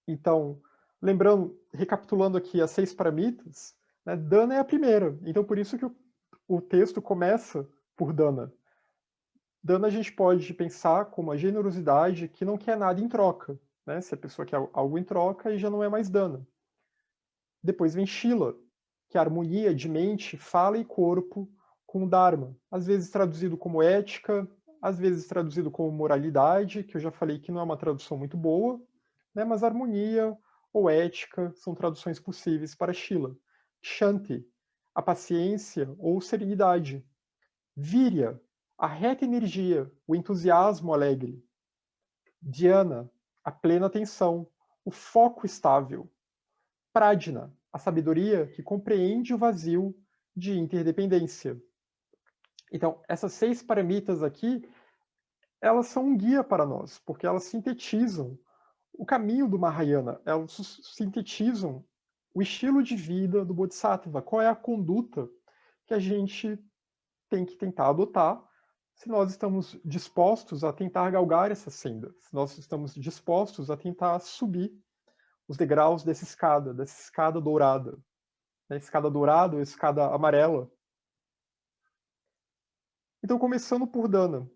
Então, lembrando, recapitulando aqui as 6 paramitas, né, Dana é a primeira. Então, por isso que o texto começa por Dana. Dana a gente pode pensar como a generosidade que não quer nada em troca. Né? Se a pessoa quer algo em troca, aí já não é mais Dana. Depois vem Shila, que é a harmonia de mente, fala e corpo com o Dharma. Às vezes traduzido como ética, às vezes traduzido como moralidade, que eu já falei que não é uma tradução muito boa, né? Mas harmonia ou ética são traduções possíveis para Shila. Shanti, a paciência ou serenidade. Virya, a reta energia, o entusiasmo alegre. Dhyana, a plena atenção, o foco estável. Prajna, a sabedoria que compreende o vazio de interdependência. Então, essas 6 paramitas aqui, elas são um guia para nós, porque elas sintetizam o caminho do Mahayana, elas sintetizam o estilo de vida do Bodhisattva, qual é a conduta que a gente tem que tentar adotar se nós estamos dispostos a tentar galgar essa senda, se nós estamos dispostos a tentar subir os degraus dessa escada dourada, né? Escada dourada ou escada amarela. Então, começando por Dana.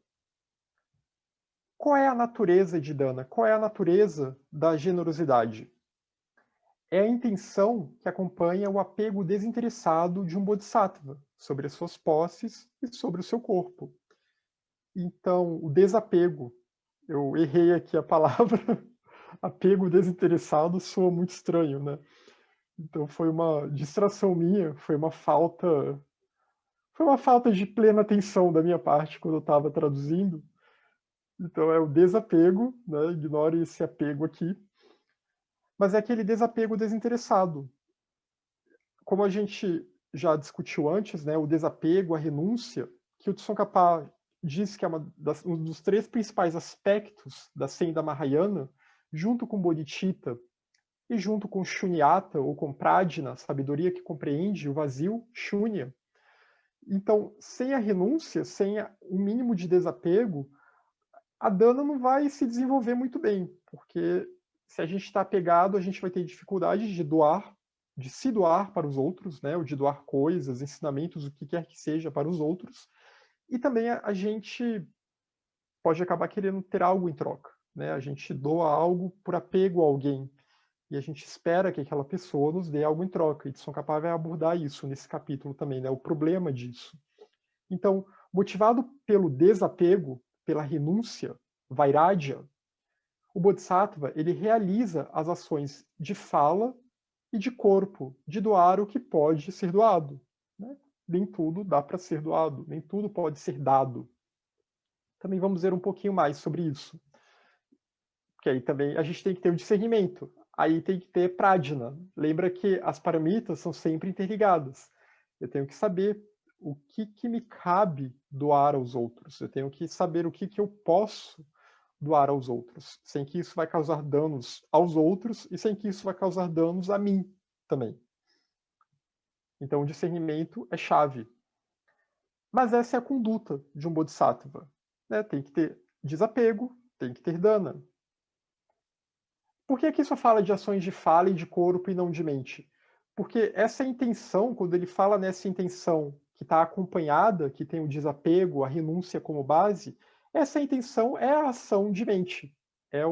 Qual é a natureza de Dana? Qual é a natureza da generosidade? É a intenção que acompanha o apego desinteressado de um bodhisattva sobre as suas posses e sobre o seu corpo. Então, o desapego, eu errei aqui a palavra, apego desinteressado soa muito estranho, né? Então foi uma distração minha, foi uma falta de plena atenção da minha parte quando eu estava traduzindo. Então é o desapego, né? Ignore esse apego aqui. Mas é aquele desapego desinteressado. Como a gente já discutiu antes, né? O desapego, a renúncia, que o Tsongkhapa diz que é um dos 3 principais aspectos da senda Mahayana, junto com Bodhicitta e junto com Shunyata ou com Prajna, sabedoria que compreende o vazio, Shunya. Então, sem a renúncia, sem um mínimo de desapego, a Dana não vai se desenvolver muito bem, porque se a gente está apegado, a gente vai ter dificuldade de doar, de se doar para os outros, né? Ou de doar coisas, ensinamentos, o que quer que seja para os outros. E também a gente pode acabar querendo ter algo em troca, né? A gente doa algo por apego a alguém e a gente espera que aquela pessoa nos dê algo em troca. E São Capaz vai abordar isso nesse capítulo também, né? O problema disso. Então, motivado pelo desapego, pela renúncia, vairagya, o Bodhisattva ele realiza as ações de fala e de corpo, de doar o que pode ser doado. Né? Nem tudo dá para ser doado, nem tudo pode ser dado. Também vamos ver um pouquinho mais sobre isso. Porque aí também a gente tem que ter o discernimento. Aí tem que ter prajna. Lembra que as paramitas são sempre interligadas. Eu tenho que saber o que me cabe doar aos outros. Eu tenho que saber o que eu posso doar aos outros, sem que isso vai causar danos aos outros e sem que isso vai causar danos a mim também. Então, o discernimento é chave. Mas essa é a conduta de um bodhisattva. Né? Tem que ter desapego, tem que ter dana. Por que aqui só fala de ações de fala e de corpo e não de mente? Porque essa intenção, quando ele fala nessa intenção que está acompanhada, que tem o desapego, a renúncia como base, essa intenção é a ação de mente. É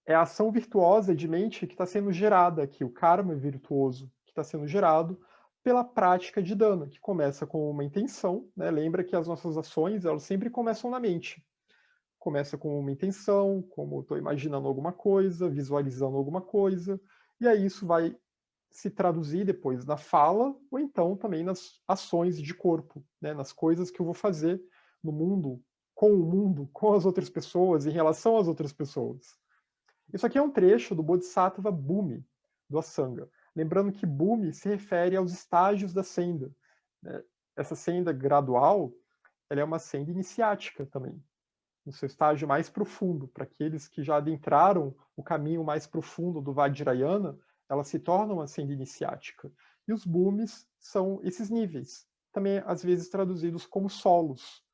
é a ação virtuosa de mente que está sendo gerada aqui, o karma virtuoso que está sendo gerado pela prática de dana, que começa com uma intenção, né? Lembra que as nossas ações, elas sempre começam na mente. Começa com uma intenção, como estou imaginando alguma coisa, visualizando alguma coisa, e aí isso vai se traduzir depois na fala, ou então também nas ações de corpo, né? Nas coisas que eu vou fazer no mundo, com as outras pessoas, em relação às outras pessoas. Isso aqui é um trecho do Bodhisattva Bhumi, do Asanga. Lembrando que Bhumi se refere aos estágios da senda. Né? Essa senda gradual, ela é uma senda iniciática também, no seu estágio mais profundo. Para aqueles que já adentraram o caminho mais profundo do Vajrayana, ela se torna uma senda iniciática. E os Bhumis são esses níveis, também às vezes traduzidos como solos,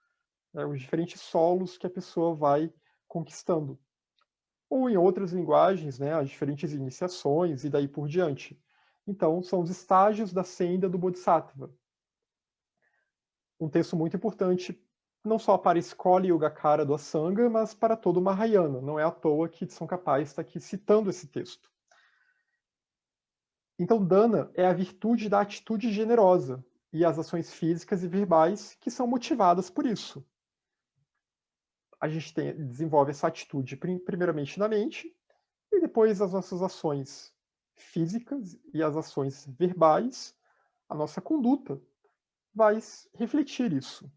né? Os diferentes solos que a pessoa vai conquistando. ou em outras linguagens, né, as diferentes iniciações e daí por diante. Então, são os estágios da senda do Bodhisattva. Um texto muito importante, não só para a escola Yogacara do Asanga, mas para todo o Mahayana. Não é à toa que São Capaz está aqui citando esse texto. Então, dana é a virtude da atitude generosa e as ações físicas e verbais que são motivadas por isso. A gente desenvolve essa atitude primeiramente na mente e depois as nossas ações físicas e as ações verbais, a nossa conduta vai refletir isso.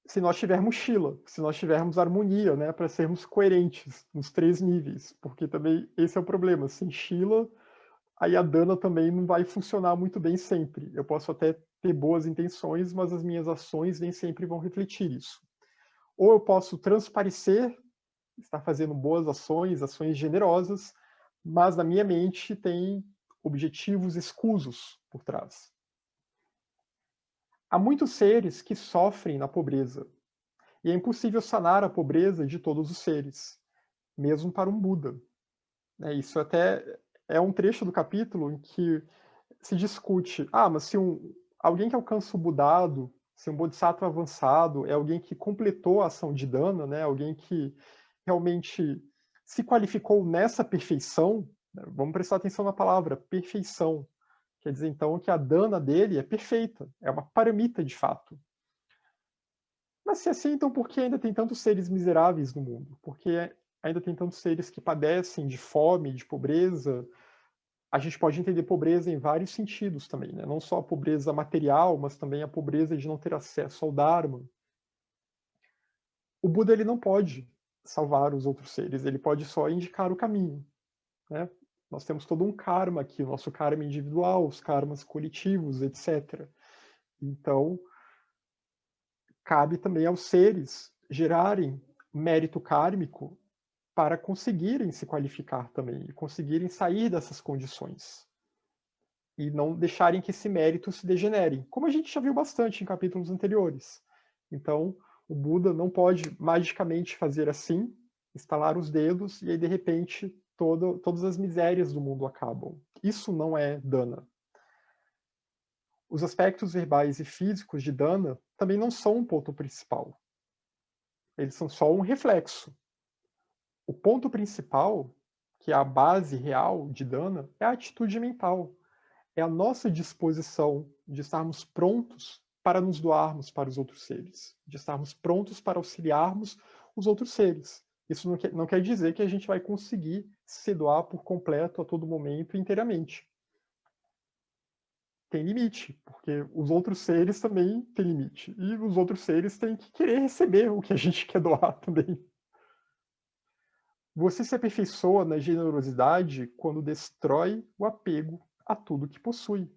Se nós tivermos Shila, se nós tivermos harmonia, né, para sermos coerentes nos 3 níveis, porque também esse é o problema, sem Shila, aí a dana também não vai funcionar muito bem sempre. Eu posso até ter boas intenções, mas as minhas ações nem sempre vão refletir isso. Ou eu posso transparecer, estar fazendo boas ações, ações generosas, mas na minha mente tem objetivos escusos por trás. Há muitos seres que sofrem na pobreza, e é impossível sanar a pobreza de todos os seres, mesmo para um Buda. Isso até é um trecho do capítulo em que se discute, mas se alguém que alcança o Budado, se um Bodhisattva avançado é alguém que completou a ação de dana, né, alguém que realmente se qualificou nessa perfeição, né, vamos prestar atenção na palavra perfeição, quer dizer então que a dana dele é perfeita, é uma paramita de fato. Mas se assim, então por que ainda tem tantos seres miseráveis no mundo? Por que ainda tem tantos seres que padecem de fome, de pobreza? A gente pode entender pobreza em vários sentidos também, né? Não só a pobreza material, mas também a pobreza de não ter acesso ao Dharma. O Buda ele não pode salvar os outros seres, ele pode só indicar o caminho, né? Nós temos todo um karma aqui, o nosso karma individual, os karmas coletivos, etc. Então, cabe também aos seres gerarem mérito kármico para conseguirem se qualificar também, e conseguirem sair dessas condições. E não deixarem que esse mérito se degenere, como a gente já viu bastante em capítulos anteriores. Então, o Buda não pode magicamente fazer assim, estalar os dedos, e aí, de repente, todas as misérias do mundo acabam. Isso não é dana. Os aspectos verbais e físicos de dana também não são um ponto principal. Eles são só um reflexo. O ponto principal, que é a base real de dana, é a atitude mental. É a nossa disposição de estarmos prontos para nos doarmos para os outros seres, de estarmos prontos para auxiliarmos os outros seres. Isso não quer dizer que a gente vai conseguir se doar por completo a todo momento inteiramente. Tem limite, porque os outros seres também têm limite. E os outros seres têm que querer receber o que a gente quer doar também. Você se aperfeiçoa na generosidade quando destrói o apego a tudo que possui.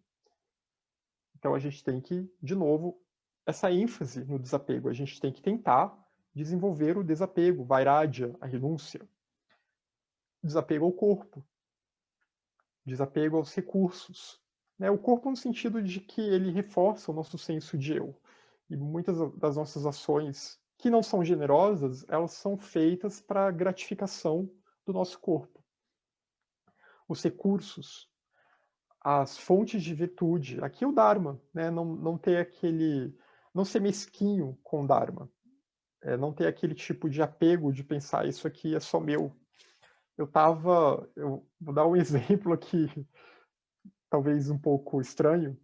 Então a gente tem que, de novo, essa ênfase no desapego. A gente tem que tentar desenvolver o desapego, vairagya, a renúncia. Desapego ao corpo, desapego aos recursos. O corpo no sentido de que ele reforça o nosso senso de eu. E muitas das nossas ações que não são generosas, elas são feitas para a gratificação do nosso corpo. Os recursos, as fontes de virtude. Aqui o Dharma, né? Não ter aquele, não ser mesquinho com o Dharma, não ter aquele tipo de apego de pensar isso aqui é só meu. Eu vou dar um exemplo aqui, talvez um pouco estranho,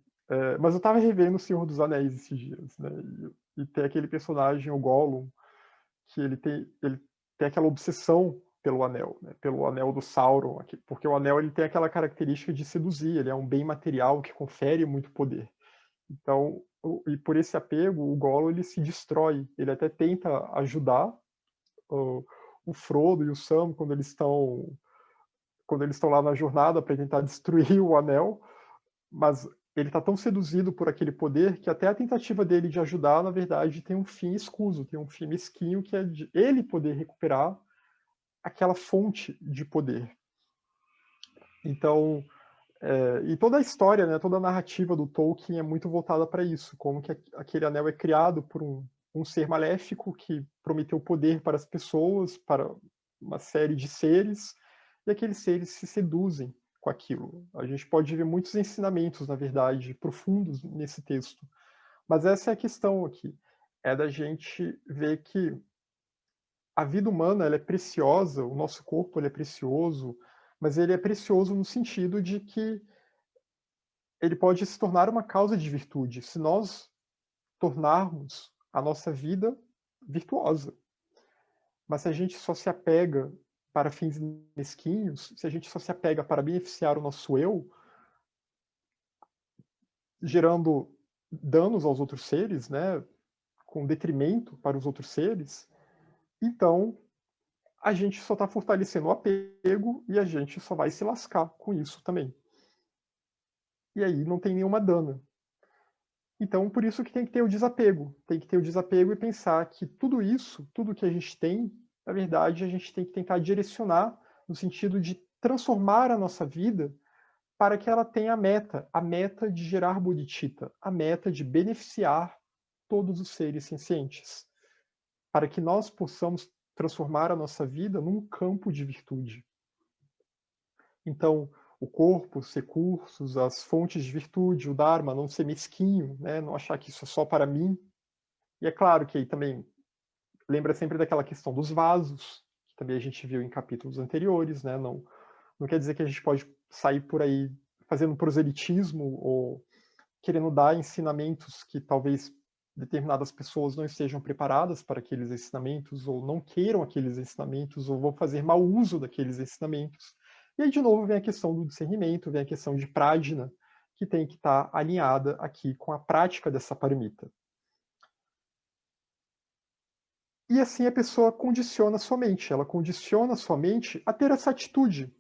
mas eu estava revendo O Senhor dos Anéis esses dias, né? E tem aquele personagem, o Gollum, que ele tem aquela obsessão pelo anel, né? Pelo anel do Sauron, porque o anel ele tem aquela característica de seduzir, ele é um bem material que confere muito poder. Então, e por esse apego, o Gollum ele se destrói, ele até tenta ajudar o Frodo e o Sam quando eles estão lá na jornada para tentar destruir o anel, mas ele está tão seduzido por aquele poder que até a tentativa dele de ajudar, na verdade, tem um fim escuso, tem um fim mesquinho, que é de ele poder recuperar aquela fonte de poder. Então, e toda a história, né, toda a narrativa do Tolkien é muito voltada para isso, como que aquele anel é criado por um um ser maléfico que prometeu poder para as pessoas, para uma série de seres, e aqueles seres se seduzem com aquilo. A gente pode ver muitos ensinamentos, na verdade, profundos nesse texto. Mas essa é a questão aqui, é da gente ver que a vida humana ela é preciosa, o nosso corpo ele é precioso, mas ele é precioso no sentido de que ele pode se tornar uma causa de virtude, se nós tornarmos a nossa vida virtuosa. Mas se a gente só se apega para fins mesquinhos, se a gente só se apega para beneficiar o nosso eu, gerando danos aos outros seres, né, com detrimento para os outros seres, então a gente só está fortalecendo o apego e a gente só vai se lascar com isso também. E aí não tem nenhuma dana. Então, por isso que tem que ter o desapego. Tem que ter o desapego e pensar que tudo isso, tudo que a gente tem, na verdade, a gente tem que tentar direcionar no sentido de transformar a nossa vida para que ela tenha a meta de gerar bodhicitta, a meta de beneficiar todos os seres sencientes, para que nós possamos transformar a nossa vida num campo de virtude. Então, o corpo, os recursos, as fontes de virtude, o Dharma, não ser mesquinho, né? Não achar que isso é só para mim. E é claro que aí também lembra sempre daquela questão dos vasos, que também a gente viu em capítulos anteriores, né? Não quer dizer que a gente pode sair por aí fazendo proselitismo ou querendo dar ensinamentos que talvez determinadas pessoas não estejam preparadas para aqueles ensinamentos, ou não queiram aqueles ensinamentos, ou vão fazer mau uso daqueles ensinamentos. E aí, de novo, vem a questão do discernimento, vem a questão de prajna, que tem que estar alinhada aqui com a prática dessa paramita. E assim a pessoa condiciona sua mente, ela condiciona sua mente a ter essa atitude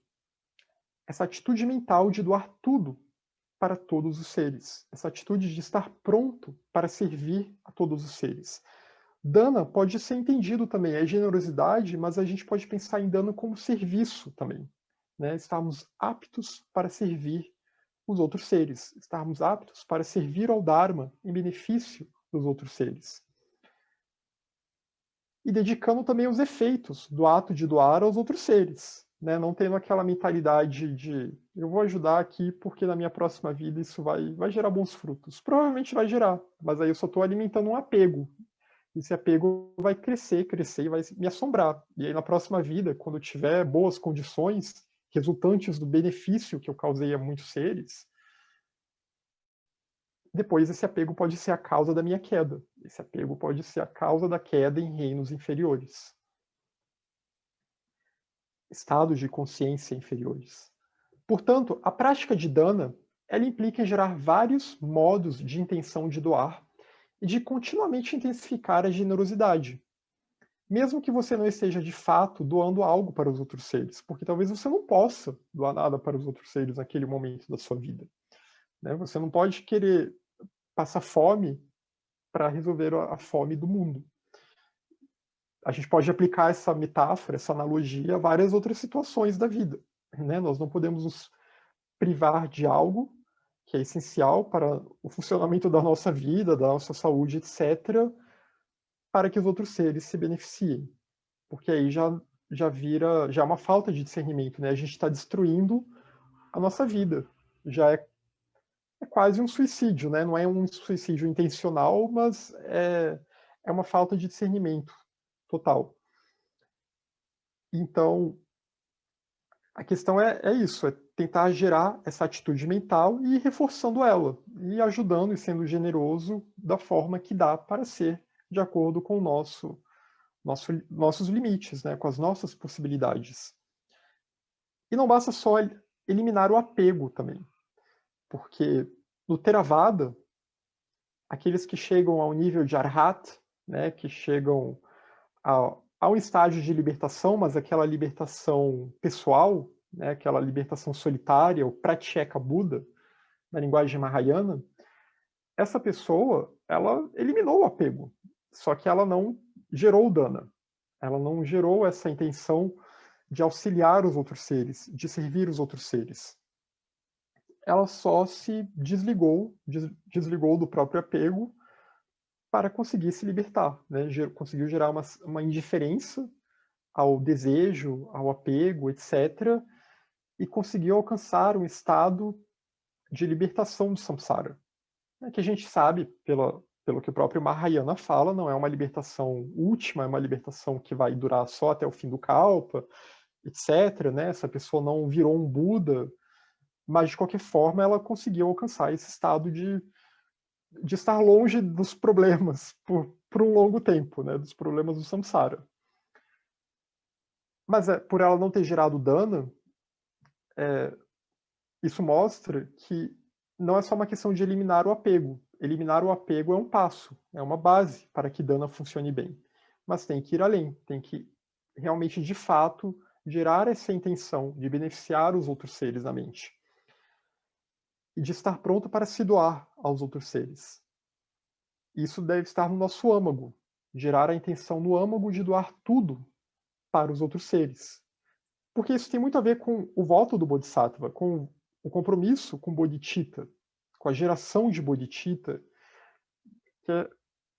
mental de doar tudo para todos os seres, essa atitude de estar pronto para servir a todos os seres. Dana pode ser entendido também, é generosidade, mas a gente pode pensar em dana como serviço também. Né? Estarmos aptos para servir os outros seres, estarmos aptos para servir ao Dharma em benefício dos outros seres. E dedicando também os efeitos do ato de doar aos outros seres, né? Não tendo aquela mentalidade de eu vou ajudar aqui porque na minha próxima vida isso vai gerar bons frutos. Provavelmente vai gerar, mas aí eu só estou alimentando um apego. Esse apego vai crescer e vai me assombrar. E aí na próxima vida, quando eu tiver boas condições resultantes do benefício que eu causei a muitos seres, depois esse apego pode ser a causa da minha queda. Esse apego pode ser a causa da queda em reinos inferiores. Estados de consciência inferiores. Portanto, a prática de dana, ela implica em gerar vários modos de intenção de doar e de continuamente intensificar a generosidade, mesmo que você não esteja de fato doando algo para os outros seres, porque talvez você não possa doar nada para os outros seres naquele momento da sua vida. Né? Você não pode querer passar fome para resolver a fome do mundo. A gente pode aplicar essa metáfora, essa analogia a várias outras situações da vida. Né? Nós não podemos nos privar de algo que é essencial para o funcionamento da nossa vida, da nossa saúde, etc., para que os outros seres se beneficiem. Porque aí já vira, já é uma falta de discernimento, né? A gente está destruindo a nossa vida. Já é quase um suicídio, né? Não é um suicídio intencional, mas é uma falta de discernimento total. Então, a questão é isso, é tentar gerar essa atitude mental e ir reforçando ela, e ajudando e sendo generoso da forma que dá para ser, de acordo com nossos limites, né? Com as nossas possibilidades. E não basta só eliminar o apego também, porque no Theravada, aqueles que chegam ao nível de Arhat, né, que chegam a um estágio de libertação, mas aquela libertação pessoal, né, aquela libertação solitária, o Pratyeka Buda, na linguagem Mahayana, essa pessoa, ela eliminou o apego, só que ela não gerou o dana, ela não gerou essa intenção de auxiliar os outros seres, de servir os outros seres. Ela só se desligou do próprio apego para conseguir se libertar, né? Conseguiu gerar uma indiferença ao desejo, ao apego, etc., e conseguiu alcançar um estado de libertação do samsara, né? Que a gente sabe, pelo que o próprio Mahayana fala, não é uma libertação última, é uma libertação que vai durar só até o fim do kalpa, etc., né? Essa pessoa não virou um Buda, mas de qualquer forma ela conseguiu alcançar esse estado de estar longe dos problemas por um longo tempo, né? Dos problemas do samsara. Mas por ela não ter gerado dana, isso mostra que não é só uma questão de eliminar o apego. Eliminar o apego é um passo, é uma base para que dana funcione bem. Mas tem que ir além, tem que realmente, de fato, gerar essa intenção de beneficiar os outros seres na mente. E de estar pronto para se doar aos outros seres. Isso deve estar no nosso âmago, gerar a intenção no âmago de doar tudo para os outros seres. Porque isso tem muito a ver com o voto do Bodhisattva, com o compromisso com o Bodhicitta, com a geração de Bodhicitta,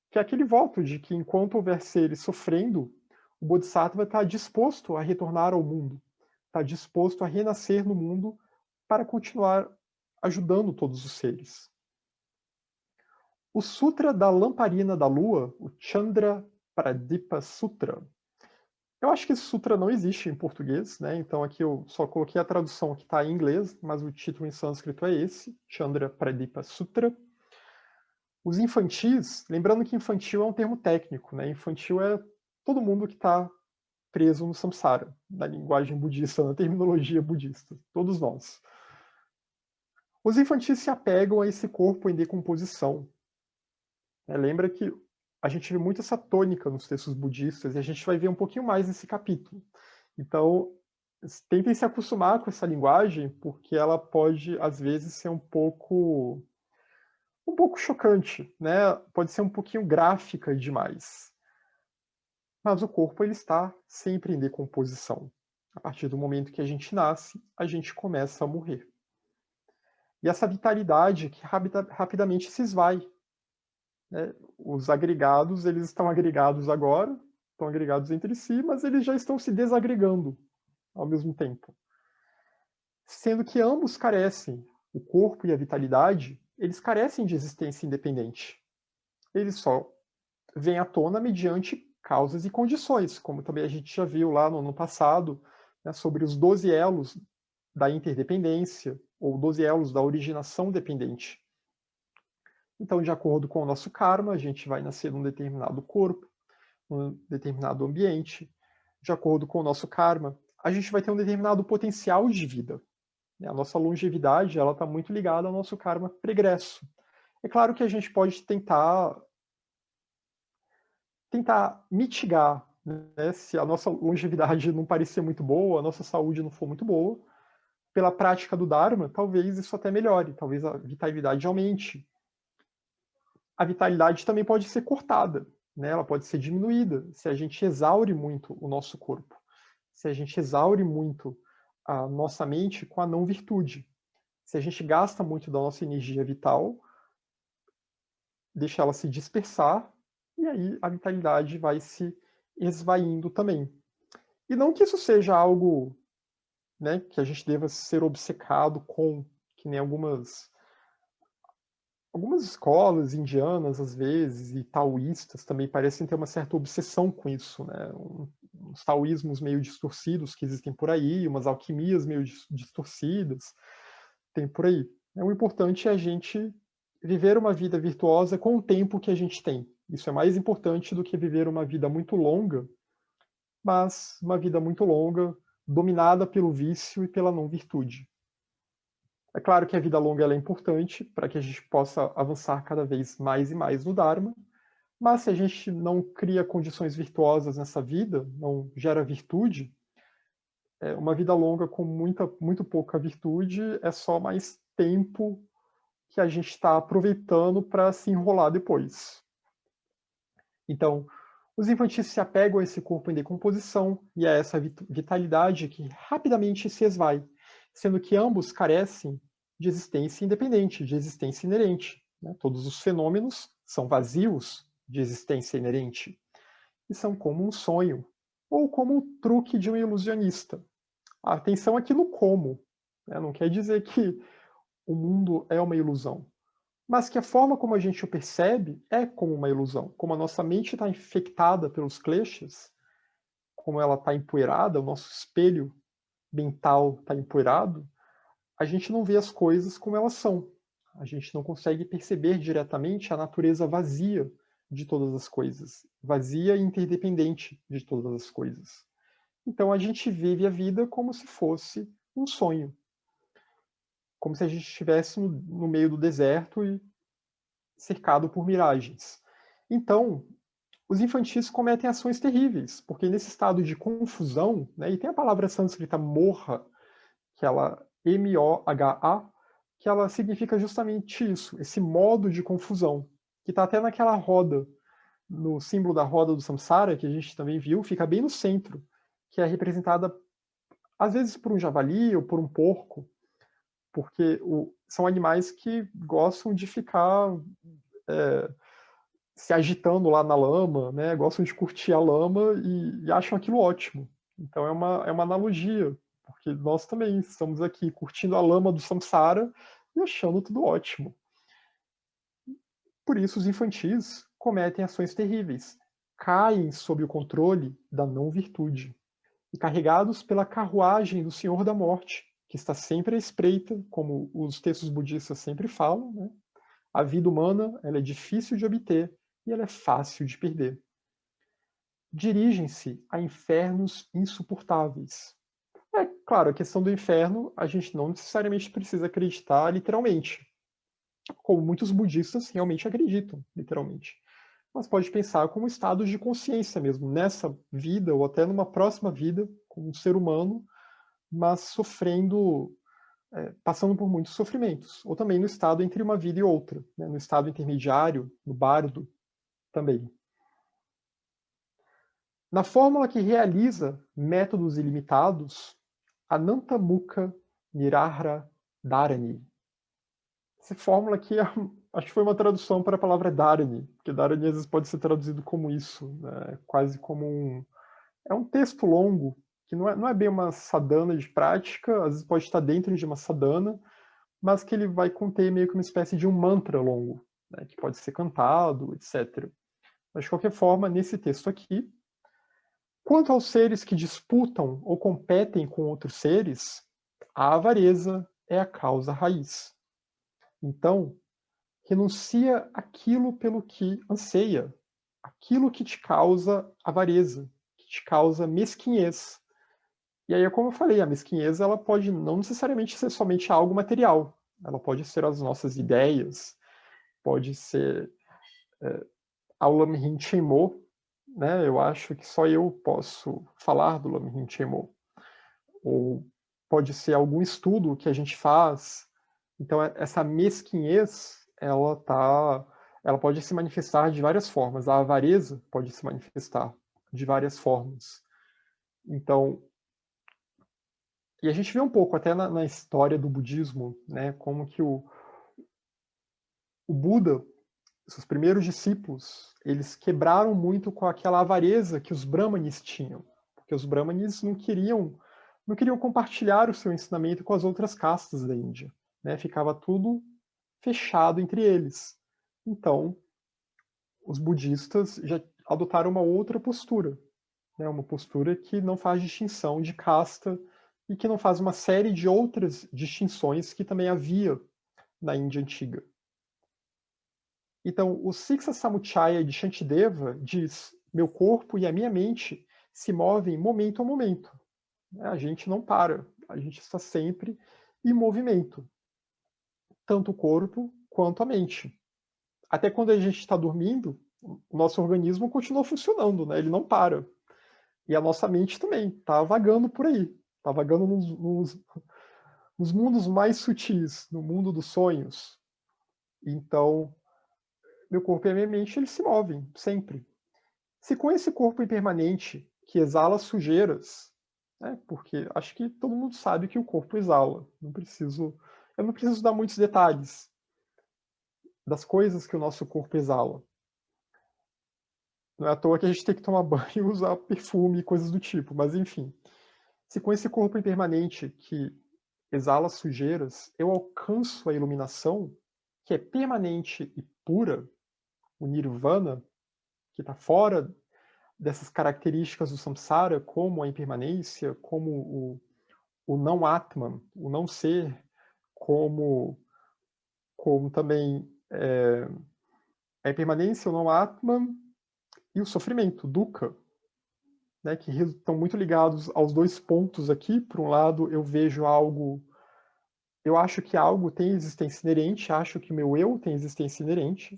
que é aquele voto de que enquanto houver seres sofrendo, o Bodhisattva está disposto a retornar ao mundo, está disposto a renascer no mundo para continuar ajudando todos os seres. O Sutra da Lamparina da Lua, o Chandra Pradipa Sutra, eu acho que esse sutra não existe em português, né? Então aqui eu só coloquei a tradução que está em inglês, mas o título em sânscrito é esse, Chandra Pradipa Sutra. Os infantis, lembrando que infantil é um termo técnico, né? Infantil é todo mundo que está preso no samsara, na linguagem budista, na terminologia budista, todos nós. Os infantis se apegam a esse corpo em decomposição. Lembra que a gente vê muito essa tônica nos textos budistas e a gente vai ver um pouquinho mais nesse capítulo. Então, tentem se acostumar com essa linguagem, porque ela pode, às vezes, ser um pouco chocante, né? Pode ser um pouquinho gráfica demais. Mas o corpo ele está sempre em decomposição. A partir do momento que a gente nasce, a gente começa a morrer. E essa vitalidade que rapidamente se esvai. Né? Os agregados, eles estão agregados agora, estão agregados entre si, mas eles já estão se desagregando ao mesmo tempo. Sendo que ambos carecem, o corpo e a vitalidade, eles carecem de existência independente. Eles só vêm à tona mediante causas e condições, como também a gente já viu lá no ano passado, né, sobre os 12 elos da interdependência, ou 12 elos da originação dependente. Então, de acordo com o nosso karma, a gente vai nascer num determinado corpo, num determinado ambiente. De acordo com o nosso karma, a gente vai ter um determinado potencial de vida. A nossa longevidade está muito ligada ao nosso karma pregresso. É claro que a gente pode tentar mitigar, né? Se a nossa longevidade não parecer muito boa, a nossa saúde não for muito boa, pela prática do Dharma, talvez isso até melhore, talvez a vitalidade aumente. A vitalidade também pode ser cortada, né? Ela pode ser diminuída se a gente exaure muito o nosso corpo, se a gente exaure muito a nossa mente com a não virtude. Se a gente gasta muito da nossa energia vital, deixa ela se dispersar, e aí a vitalidade vai se esvaindo também. E não que isso seja algo, né, que a gente deva ser obcecado com, que nem algumas escolas indianas, às vezes, e taoístas também parecem ter uma certa obsessão com isso, né? Uns taoísmos meio distorcidos que existem por aí, umas alquimias meio distorcidas, tem por aí. O importante é a gente viver uma vida virtuosa com o tempo que a gente tem. Isso é mais importante do que viver uma vida muito longa, mas uma vida muito longa dominada pelo vício e pela não virtude. É claro que a vida longa ela é importante para que a gente possa avançar cada vez mais e mais no Dharma, mas se a gente não cria condições virtuosas nessa vida, não gera virtude, uma vida longa com muito pouca virtude é só mais tempo que a gente está aproveitando para se enrolar depois. Então, os infantis se apegam a esse corpo em decomposição e a essa vitalidade que rapidamente se esvai, sendo que ambos carecem de existência independente, de existência inerente. Né? Todos os fenômenos são vazios, de existência inerente, e são como um sonho, ou como um truque de um ilusionista. A atenção aqui no como, né? Não quer dizer que o mundo é uma ilusão, mas que a forma como a gente o percebe é como uma ilusão. Como a nossa mente está infectada pelos kleshas, como ela está empoeirada, o nosso espelho mental está empoeirado, a gente não vê as coisas como elas são. A gente não consegue perceber diretamente a natureza vazia de todas as coisas, vazia e interdependente de todas as coisas. Então a gente vive a vida como se fosse um sonho, como se a gente estivesse no meio do deserto e cercado por miragens. Então, os infantis cometem ações terríveis, porque nesse estado de confusão, né, e tem a palavra sânscrita morra, que ela M-O-H-A, que ela significa justamente isso, esse modo de confusão, que está até naquela roda, no símbolo da roda do samsara, que a gente também viu, fica bem no centro, que é representada às vezes por um javali ou por um porco, porque são animais que gostam de ficar se agitando lá na lama, né? Gostam de curtir a lama e acham aquilo ótimo. Então é uma analogia, porque nós também estamos aqui curtindo a lama do samsara e achando tudo ótimo. Por isso os infantis cometem ações terríveis, caem sob o controle da não-virtude e carregados pela carruagem do Senhor da Morte, que está sempre à espreita, como os textos budistas sempre falam, né? A vida humana, ela é difícil de obter e ela é fácil de perder. Dirigem-se a infernos insuportáveis. É claro, a questão do inferno, a gente não necessariamente precisa acreditar literalmente, como muitos budistas realmente acreditam, literalmente. Mas pode pensar como estados de consciência mesmo, nessa vida ou até numa próxima vida, como um ser humano, mas sofrendo, passando por muitos sofrimentos. Ou também no estado entre uma vida e outra, né? No estado intermediário, no bardo, também. Na fórmula que realiza métodos ilimitados, Anantamukha Nirahara Dharani. Essa fórmula aqui, acho que foi uma tradução para a palavra Dharani, porque Dharani às vezes pode ser traduzido como isso, né? Quase como um... É um texto longo, que não é bem uma sadhana de prática, às vezes pode estar dentro de uma sadhana, mas que ele vai conter meio que uma espécie de um mantra longo, né? Que pode ser cantado, etc. Mas, de qualquer forma, nesse texto aqui, quanto aos seres que disputam ou competem com outros seres, a avareza é a causa raiz. Então, renuncia aquilo pelo que anseia, aquilo que te causa avareza, que te causa mesquinhez. E aí, como eu falei, a mesquinhez ela pode não necessariamente ser somente algo material. Ela pode ser as nossas ideias, pode ser ao Lamrim Chenmo, né? Eu acho que só eu posso falar do Lamrim Chenmo. Ou pode ser algum estudo que a gente faz. Então, essa mesquinhez, ela pode se manifestar de várias formas. A avareza pode se manifestar de várias formas. Então, e a gente vê um pouco até na história do budismo, né, como que o Buda, seus primeiros discípulos, eles quebraram muito com aquela avareza que os brahmanes tinham, porque os brahmanes não queriam compartilhar o seu ensinamento com as outras castas da Índia, né? Ficava tudo fechado entre eles. Então, os budistas já adotaram uma outra postura, né? Uma postura que não faz distinção de casta e que não faz uma série de outras distinções que também havia na Índia antiga. Então, o Siksa Samuchaya de Shantideva diz: meu corpo e a minha mente se movem momento a momento. A gente não para, a gente está sempre em movimento, tanto o corpo quanto a mente. Até quando a gente está dormindo, o nosso organismo continua funcionando, né? Ele não para. E a nossa mente também está vagando por aí, está vagando nos mundos mais sutis, no mundo dos sonhos. Então, meu corpo e a minha mente eles se movem sempre. Se com esse corpo impermanente que exala sujeiras, né, porque acho que todo mundo sabe que o corpo exala, eu não preciso dar muitos detalhes das coisas que o nosso corpo exala. Não é à toa que a gente tem que tomar banho e usar perfume e coisas do tipo, mas enfim. Se com esse corpo impermanente que exala sujeiras, eu alcanço a iluminação, que é permanente e pura, o nirvana, que está fora dessas características do samsara, como a impermanência, como o não atman, o não ser, como também a impermanência, o não atman e o sofrimento, dukkha, né, que estão muito ligados aos dois pontos aqui. Por um lado, eu vejo algo, eu acho que algo tem existência inerente, acho que o meu eu tem existência inerente.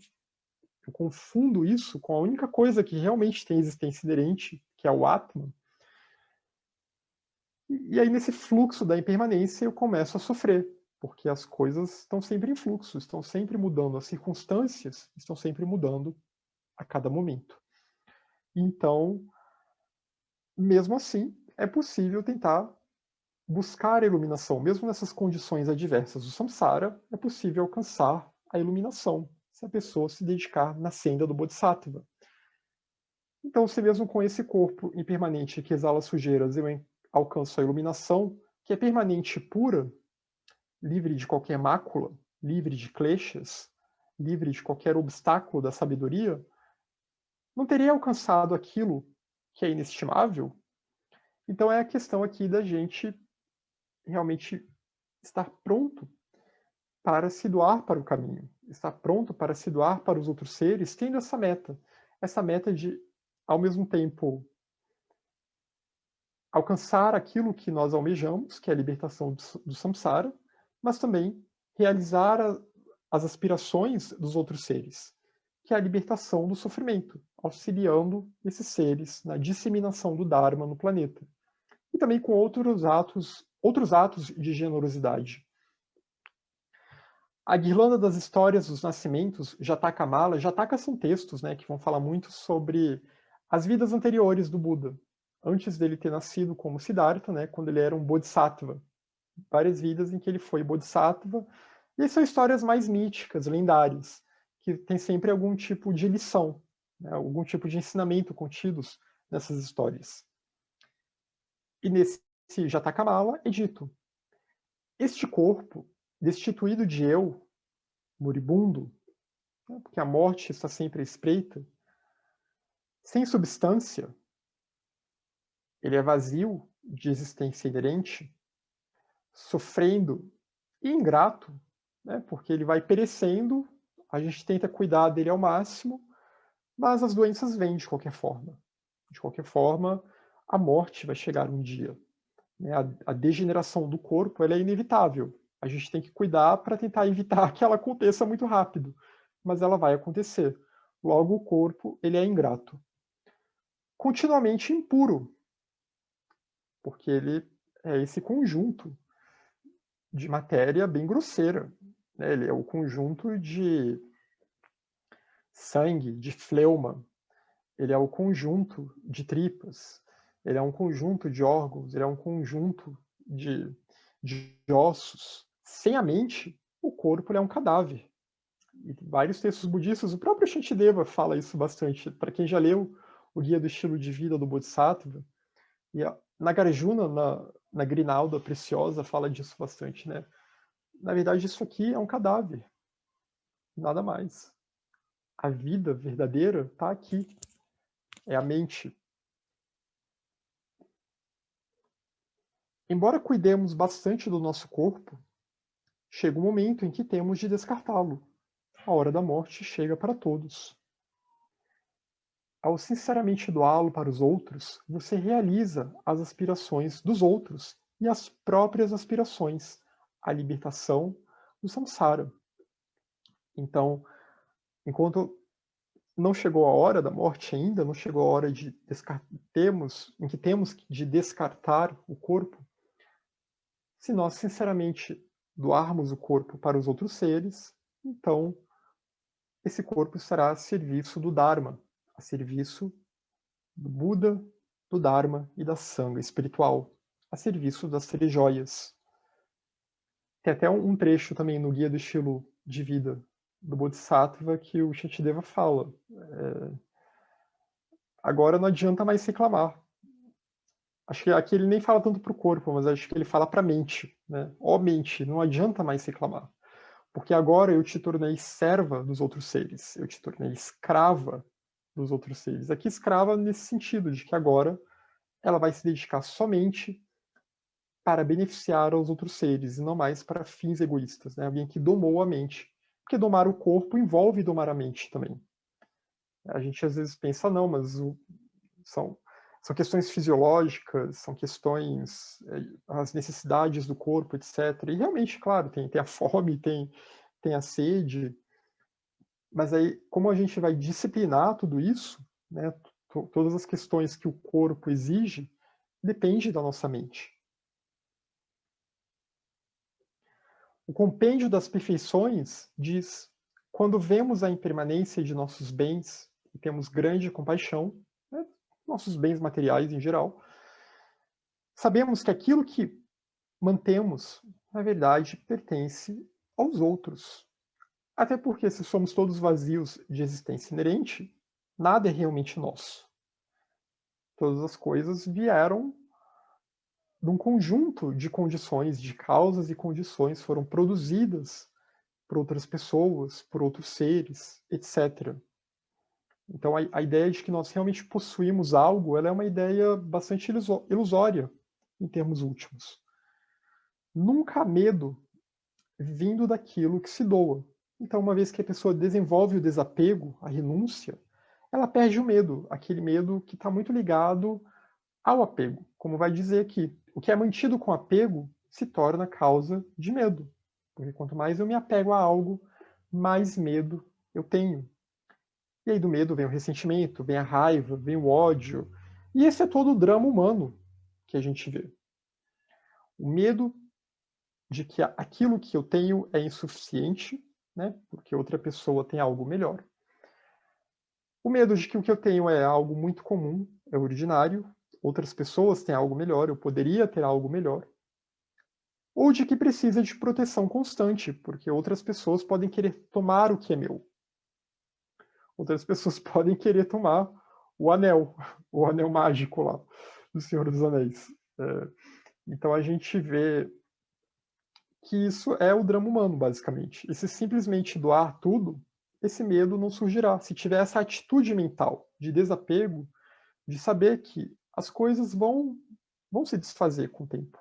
Eu confundo isso com a única coisa que realmente tem existência inerente, que é o Atman. E aí, nesse fluxo da impermanência, eu começo a sofrer, porque as coisas estão sempre em fluxo, estão sempre mudando, as circunstâncias estão sempre mudando a cada momento. Então, mesmo assim, é possível tentar buscar a iluminação. Mesmo nessas condições adversas do samsara, é possível alcançar a iluminação, se a pessoa se dedicar na senda do Bodhisattva. Então, se mesmo com esse corpo impermanente que exala sujeiras, eu alcanço a iluminação, que é permanente e pura, livre de qualquer mácula, livre de kleshas, livre de qualquer obstáculo da sabedoria, não teria alcançado aquilo que é inestimável? Então é a questão aqui da gente realmente estar pronto para se doar para o caminho, estar pronto para se doar para os outros seres, tendo essa meta de, ao mesmo tempo, alcançar aquilo que nós almejamos, que é a libertação do samsara, mas também realizar as aspirações dos outros seres, que é a libertação do sofrimento, auxiliando esses seres na disseminação do Dharma no planeta. E também com outros atos de generosidade. A Guirlanda das Histórias dos Nascimentos, Jataka Mala, Jataka são textos, né, que vão falar muito sobre as vidas anteriores do Buda, antes dele ter nascido como Siddhartha, né, quando ele era um Bodhisattva. Várias vidas em que ele foi Bodhisattva. E são histórias mais míticas, lendárias, que tem sempre algum tipo de lição, né, algum tipo de ensinamento contidos nessas histórias. E nesse Jataka Mala é dito: este corpo, destituído de eu, moribundo, porque a morte está sempre à espreita, sem substância, ele é vazio de existência inerente, sofrendo e ingrato, né, porque ele vai perecendo, a gente tenta cuidar dele ao máximo, mas as doenças vêm de qualquer forma. De qualquer forma, a morte vai chegar um dia. Né? A degeneração do corpo ela é inevitável. A gente tem que cuidar para tentar evitar que ela aconteça muito rápido, mas ela vai acontecer. Logo, o corpo ele é ingrato. Continuamente impuro, porque ele é esse conjunto de matéria bem grosseira. Né? Ele é o conjunto de sangue, de fleuma, ele é o conjunto de tripas, ele é um conjunto de órgãos, ele é um conjunto de ossos. Sem a mente, o corpo é um cadáver. E vários textos budistas, o próprio Shantideva fala isso bastante. Para quem já leu o Guia do Estilo de Vida do Bodhisattva, e a Nagarjuna, na Grinalda Preciosa, fala disso bastante, né? Na verdade, isso aqui é um cadáver, nada mais. A vida verdadeira está aqui, é a mente. Embora cuidemos bastante do nosso corpo, chega um momento em que temos de descartá-lo. A hora da morte chega para todos. Ao sinceramente doá-lo para os outros, você realiza as aspirações dos outros e as próprias aspirações, a libertação do samsara. Então, enquanto não chegou a hora da morte ainda, não chegou a hora de em que temos de descartar o corpo, se nós sinceramente doarmos o corpo para os outros seres, então esse corpo estará a serviço do Dharma, a serviço do Buda, do Dharma e da Sangha espiritual, a serviço das três joias. Tem até um trecho também no Guia do Estilo de Vida do Bodhisattva que o Shantideva fala. agora não adianta mais reclamar. Acho que aqui ele nem fala tanto para o corpo, mas acho que ele fala para a mente, né? Ó mente, não adianta mais reclamar, porque agora eu te tornei serva dos outros seres, eu te tornei escrava dos outros seres. Aqui escrava nesse sentido, de que agora ela vai se dedicar somente para beneficiar aos outros seres, e não mais para fins egoístas, né? Alguém que domou a mente. Porque domar o corpo envolve domar a mente também. A gente às vezes pensa, não, mas são, são questões fisiológicas, são questões, as necessidades do corpo, etc. E realmente, claro, tem a fome, tem a sede, mas aí, como a gente vai disciplinar tudo isso, né, todas as questões que o corpo exige, depende da nossa mente. O Compêndio das Perfeições diz: quando vemos a impermanência de nossos bens e temos grande compaixão, né, nossos bens materiais em geral, sabemos que aquilo que mantemos, na verdade, pertence aos outros. Até porque, se somos todos vazios de existência inerente, nada é realmente nosso. Todas as coisas vieram de um conjunto de condições, de causas e condições, foram produzidas por outras pessoas, por outros seres, etc. Então, a ideia de que nós realmente possuímos algo, ela é uma ideia bastante ilusória em termos últimos. Nunca há medo vindo daquilo que se doa. Então, uma vez que a pessoa desenvolve o desapego, a renúncia, ela perde o medo, aquele medo que está muito ligado ao apego. Como vai dizer aqui, o que é mantido com apego se torna causa de medo. Porque quanto mais eu me apego a algo, mais medo eu tenho. E aí do medo vem o ressentimento, vem a raiva, vem o ódio. E esse é todo o drama humano que a gente vê. O medo de que aquilo que eu tenho é insuficiente, né, porque outra pessoa tem algo melhor. O medo de que o que eu tenho é algo muito comum, é ordinário, outras pessoas têm algo melhor, eu poderia ter algo melhor. Ou de que precisa de proteção constante, porque outras pessoas podem querer tomar o que é meu. Outras pessoas podem querer tomar o anel mágico lá, do Senhor dos Anéis. Então a gente vê que isso é o drama humano, basicamente. E se simplesmente doar tudo, esse medo não surgirá. Se tiver essa atitude mental de desapego, de saber que as coisas vão se desfazer com o tempo.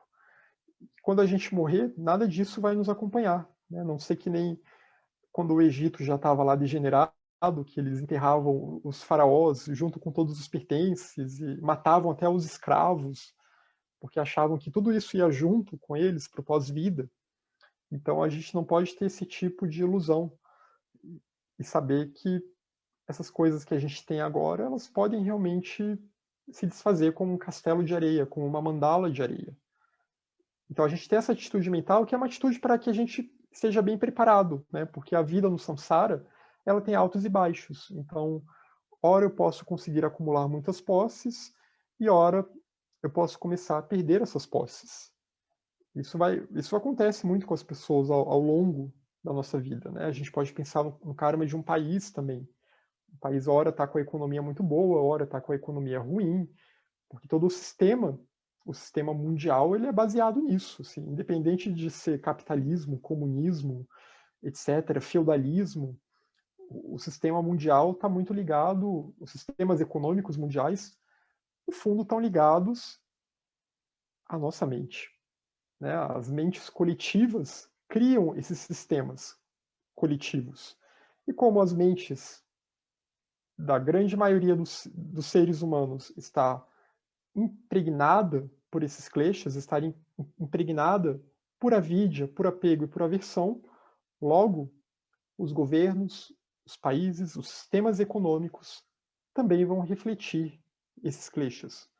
Quando a gente morrer, nada disso vai nos acompanhar. Né? Não sei que nem quando o Egito já estava lá degenerado, que eles enterravam os faraós junto com todos os pertences e matavam até os escravos, porque achavam que tudo isso ia junto com eles para o pós-vida. Então a gente não pode ter esse tipo de ilusão e saber que essas coisas que a gente tem agora, elas podem realmente se desfazer como um castelo de areia, como uma mandala de areia. Então a gente tem essa atitude mental que é uma atitude para que a gente seja bem preparado, né? Porque a vida no samsara, ela tem altos e baixos. Então, ora eu posso conseguir acumular muitas posses e ora eu posso começar a perder essas posses. Isso acontece muito com as pessoas ao longo da nossa vida, né? A gente pode pensar no karma de um país também. O país ora está com a economia muito boa, ora está com a economia ruim, porque todo o sistema mundial, ele é baseado nisso, assim, independente de ser capitalismo, comunismo, etc., feudalismo, o sistema mundial está muito ligado, os sistemas econômicos mundiais, no fundo, estão ligados à nossa mente. Né? As mentes coletivas criam esses sistemas coletivos. E como as mentes da grande maioria dos seres humanos está impregnada por esses kleshas, estar impregnada por avidya, por apego e por aversão, logo, os governos, os países, os sistemas econômicos também vão refletir esses kleshas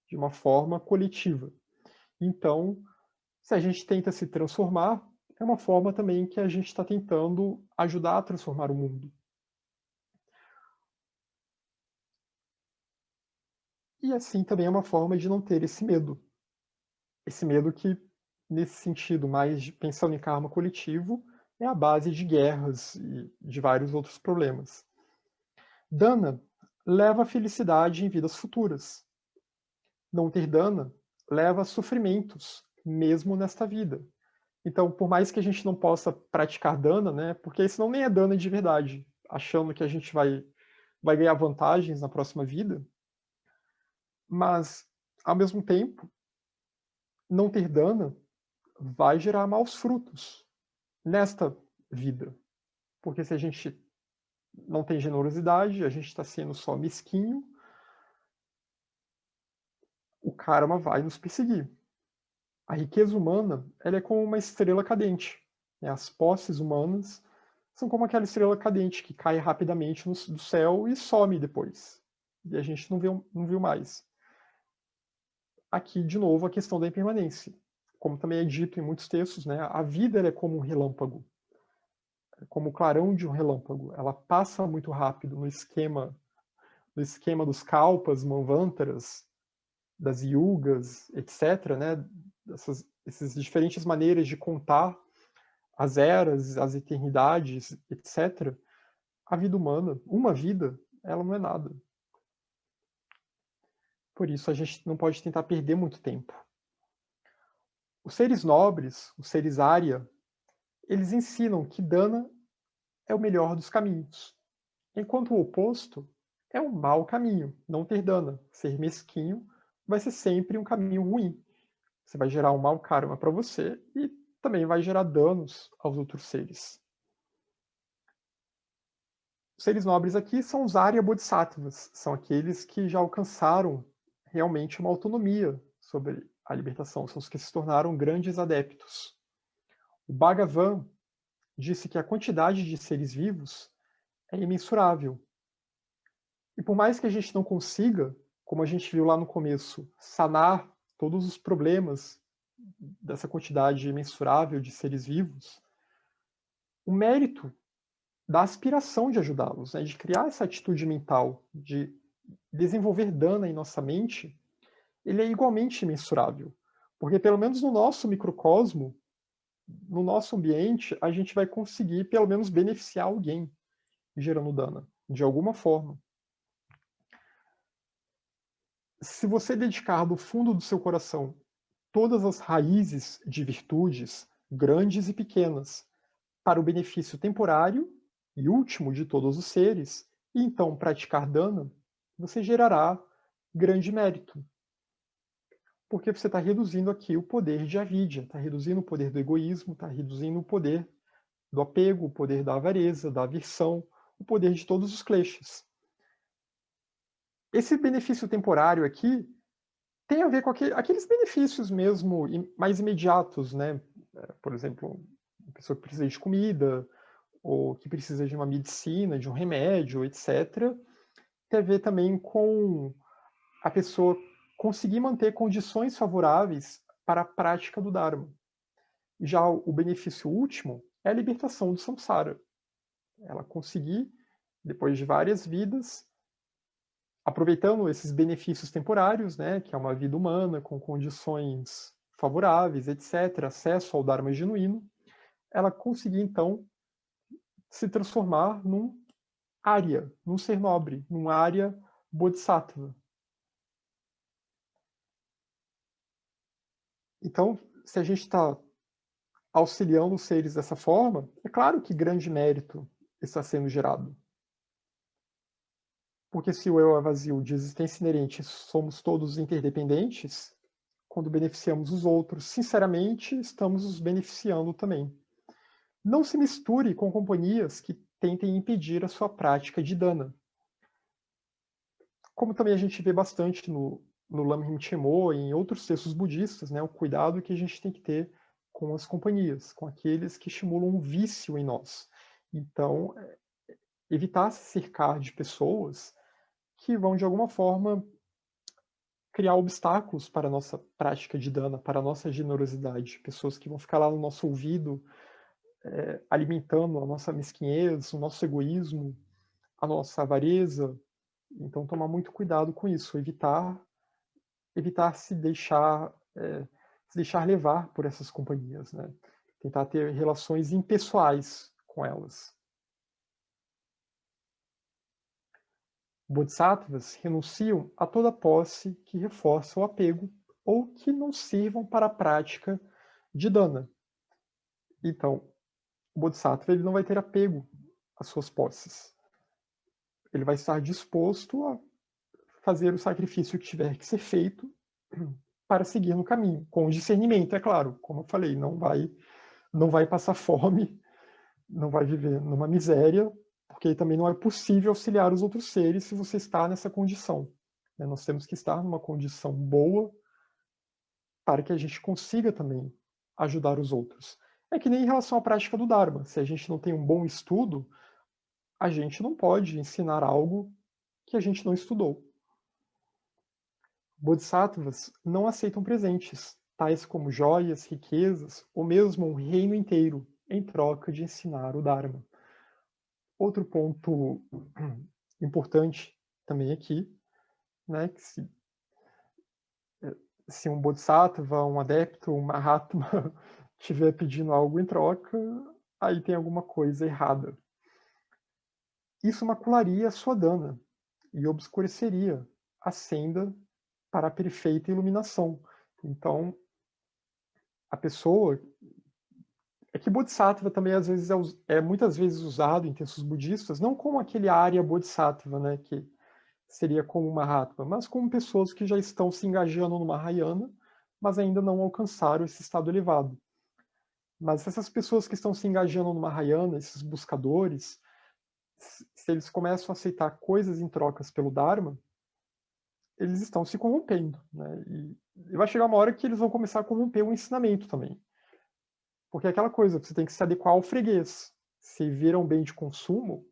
de uma forma coletiva. Então, se a gente tenta se transformar, é uma forma também que a gente está tentando ajudar a transformar o mundo. E assim também é uma forma de não ter esse medo. Esse medo que, nesse sentido, mais pensando em karma coletivo, é a base de guerras e de vários outros problemas. Dana, leva à felicidade em vidas futuras. Não ter dana leva a sofrimentos, mesmo nesta vida. Então, por mais que a gente não possa praticar dana, né, porque senão nem é dana de verdade, achando que a gente vai ganhar vantagens na próxima vida, mas, ao mesmo tempo, não ter dana vai gerar maus frutos nesta vida. Porque se a gente não tem generosidade, a gente está sendo só mesquinho, o karma vai nos perseguir. A riqueza humana, ela é como uma estrela cadente. Né? As posses humanas são como aquela estrela cadente que cai rapidamente do céu e some depois. E a gente não viu mais. Aqui, de novo, a questão da impermanência. Como também é dito em muitos textos, né? A vida é como um relâmpago, como o clarão de um relâmpago. Ela passa muito rápido no esquema dos kalpas, manvantaras, das yugas, etc., né? Essas diferentes maneiras de contar as eras, as eternidades, etc., a vida humana, uma vida, ela não é nada. Por isso a gente não pode tentar perder muito tempo. Os seres nobres, os seres Arya, eles ensinam que dana é o melhor dos caminhos, enquanto o oposto é um mau caminho, não ter dana. Ser mesquinho vai ser sempre um caminho ruim. Você vai gerar um mau karma para você e também vai gerar danos aos outros seres. Os seres nobres aqui são os Arya Bodhisattvas, são aqueles que já alcançaram realmente uma autonomia sobre a libertação, são os que se tornaram grandes adeptos. O Bhagavan disse que a quantidade de seres vivos é imensurável. E por mais que a gente não consiga, como a gente viu lá no começo, sanar todos os problemas dessa quantidade imensurável de seres vivos, o mérito da aspiração de ajudá-los, né, de criar essa atitude mental, de desenvolver dana em nossa mente, ele é igualmente imensurável. Porque pelo menos no nosso microcosmo, no nosso ambiente, a gente vai conseguir pelo menos beneficiar alguém gerando dana, de alguma forma. Se você dedicar do fundo do seu coração todas as raízes de virtudes, grandes e pequenas, para o benefício temporário e último de todos os seres, e então praticar dana, você gerará grande mérito. Porque você está reduzindo aqui o poder de avidya, está reduzindo o poder do egoísmo, está reduzindo o poder do apego, o poder da avareza, da aversão, o poder de todos os kleshas. Esse benefício temporário aqui tem a ver com aqueles benefícios mesmo mais imediatos, né? Por exemplo, uma pessoa que precisa de comida, ou que precisa de uma medicina, de um remédio, etc. Tem a ver também com a pessoa conseguir manter condições favoráveis para a prática do Dharma. Já o benefício último é a libertação do samsara. Ela conseguir, depois de várias vidas, aproveitando esses benefícios temporários, né, que é uma vida humana com condições favoráveis, etc., acesso ao Dharma genuíno, ela conseguir então se transformar num Arya, num ser nobre, num Arya Bodhisattva. Então, se a gente está auxiliando os seres dessa forma, é claro que grande mérito está sendo gerado. Porque se o eu é vazio de existência inerente, somos todos interdependentes, quando beneficiamos os outros, sinceramente, estamos nos beneficiando também. Não se misture com companhias que tentem impedir a sua prática de dana. Como também a gente vê bastante no Lamrim Rinpoche e em outros textos budistas, né, o cuidado que a gente tem que ter com as companhias, com aqueles que estimulam um vício em nós. Então, evitar se cercar de pessoas que vão, de alguma forma, criar obstáculos para a nossa prática de dana, para a nossa generosidade. Pessoas que vão ficar lá no nosso ouvido, alimentando a nossa mesquinhez, o nosso egoísmo, a nossa avareza. Então, tomar muito cuidado com isso, evitar se deixar levar por essas companhias, né? Tentar ter relações impessoais com elas. Bodhisattvas renunciam a toda posse que reforça o apego ou que não sirvam para a prática de dana. Então, o Bodhisattva ele não vai ter apego às suas posses. Ele vai estar disposto a fazer o sacrifício que tiver que ser feito para seguir no caminho, com discernimento, é claro. Como eu falei, não vai passar fome, não vai viver numa miséria, porque também não é possível auxiliar os outros seres se você está nessa condição. Nós temos que estar numa condição boa para que a gente consiga também ajudar os outros. É que nem em relação à prática do Dharma. Se a gente não tem um bom estudo, a gente não pode ensinar algo que a gente não estudou. Bodhisattvas não aceitam presentes, tais como joias, riquezas ou mesmo um reino inteiro, em troca de ensinar o Dharma. Outro ponto importante também aqui, né, que se um Bodhisattva, um adepto, um Mahatma estiver pedindo algo em troca, aí tem alguma coisa errada. Isso macularia a sua dana e obscureceria a senda para a perfeita iluminação. Então, a pessoa... É que Bodhisattva também às vezes é muitas vezes usado em textos budistas, não como aquele Arya Bodhisattva, né, que seria como uma Mahatma, mas como pessoas que já estão se engajando no Mahayana, mas ainda não alcançaram esse estado elevado. Mas essas pessoas que estão se engajando no Mahayana, esses buscadores, se eles começam a aceitar coisas em trocas pelo Dharma, eles estão se corrompendo, né? E vai chegar uma hora que eles vão começar a corromper o ensinamento também. Porque é aquela coisa, você tem que se adequar ao freguês. Se viram um bem de consumo,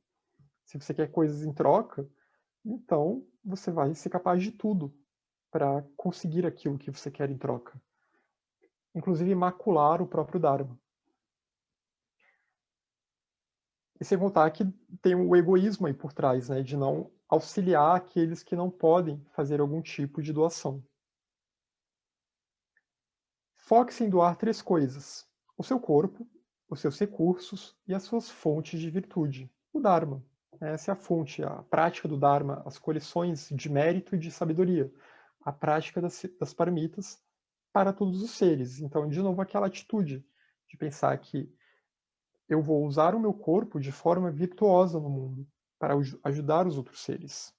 se você quer coisas em troca, então você vai ser capaz de tudo para conseguir aquilo que você quer em troca. Inclusive macular o próprio Dharma. E sem contar que tem o egoísmo aí por trás, né, de não auxiliar aqueles que não podem fazer algum tipo de doação. Foque-se em doar 3 coisas: o seu corpo, os seus recursos e as suas fontes de virtude. O Dharma. Essa é a fonte, a prática do Dharma, as coleções de mérito e de sabedoria. A prática das paramitas para todos os seres. Então, de novo, aquela atitude de pensar que eu vou usar o meu corpo de forma virtuosa no mundo para ajudar os outros seres.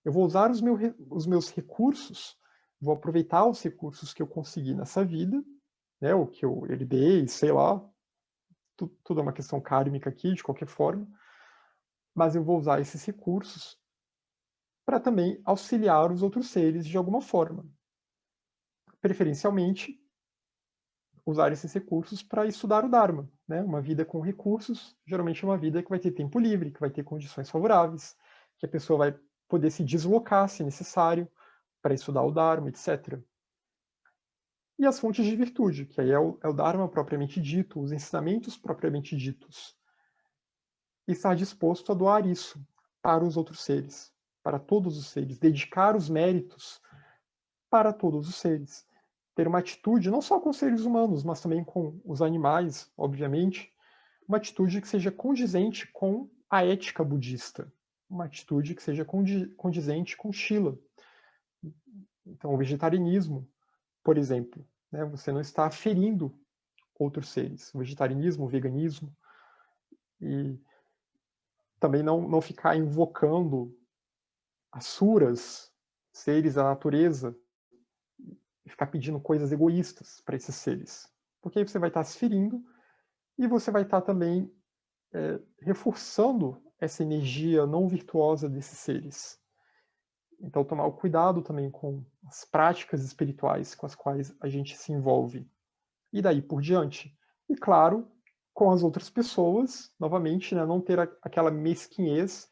Eu vou usar os meus recursos, vou aproveitar os recursos que eu consegui nessa vida, né, o que eu herdei, sei lá, tudo é uma questão kármica aqui, de qualquer forma, mas eu vou usar esses recursos para também auxiliar os outros seres de alguma forma. Preferencialmente, usar esses recursos para estudar o Dharma. Né? Uma vida com recursos, geralmente é uma vida que vai ter tempo livre, que vai ter condições favoráveis, que a pessoa vai poder se deslocar, se necessário, para estudar o Dharma, etc. E as fontes de virtude, que aí é o Dharma propriamente dito, os ensinamentos propriamente ditos. E estar disposto a doar isso para os outros seres, para todos os seres, dedicar os méritos para todos os seres. Ter uma atitude, não só com os seres humanos, mas também com os animais, obviamente, uma atitude que seja condizente com a ética budista, uma atitude que seja condizente com Shila. Então, o vegetarianismo, por exemplo, né, você não está ferindo outros seres. O vegetarianismo, o veganismo, e também não ficar invocando asuras, seres da natureza, e ficar pedindo coisas egoístas para esses seres. Porque aí você vai estar se ferindo e você vai estar também reforçando essa energia não virtuosa desses seres. Então, tomar o cuidado também com as práticas espirituais com as quais a gente se envolve. E daí por diante. E, claro, com as outras pessoas, novamente, né, não ter aquela mesquinhez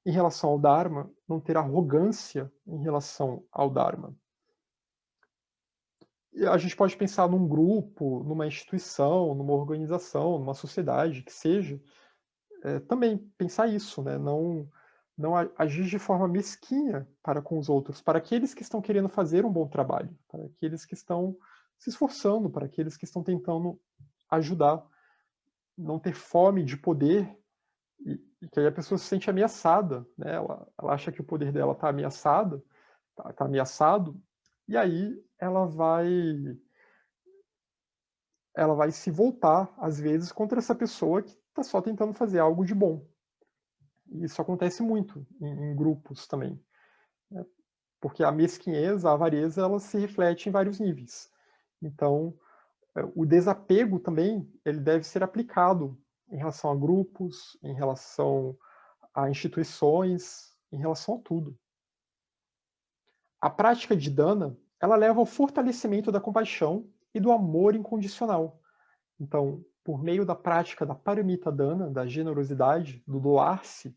em relação ao Dharma, não ter arrogância em relação ao Dharma. E a gente pode pensar num grupo, numa instituição, numa organização, numa sociedade, que seja, também pensar isso, né? Não agir de forma mesquinha para com os outros, para aqueles que estão querendo fazer um bom trabalho, para aqueles que estão se esforçando, para aqueles que estão tentando ajudar. Não ter fome de poder E que aí a pessoa se sente ameaçada, né? Ela acha que o poder dela está ameaçado, e aí ela vai se voltar, às vezes, contra essa pessoa que está só tentando fazer algo de bom. E isso acontece muito em grupos também, né? Porque a mesquinhez, a avareza, ela se reflete em vários níveis. Então, o desapego também, ele deve ser aplicado em relação a grupos, em relação a instituições, em relação a tudo. A prática de dana, ela leva ao fortalecimento da compaixão e do amor incondicional. Então, por meio da prática da paramita dana, da generosidade, do doar-se,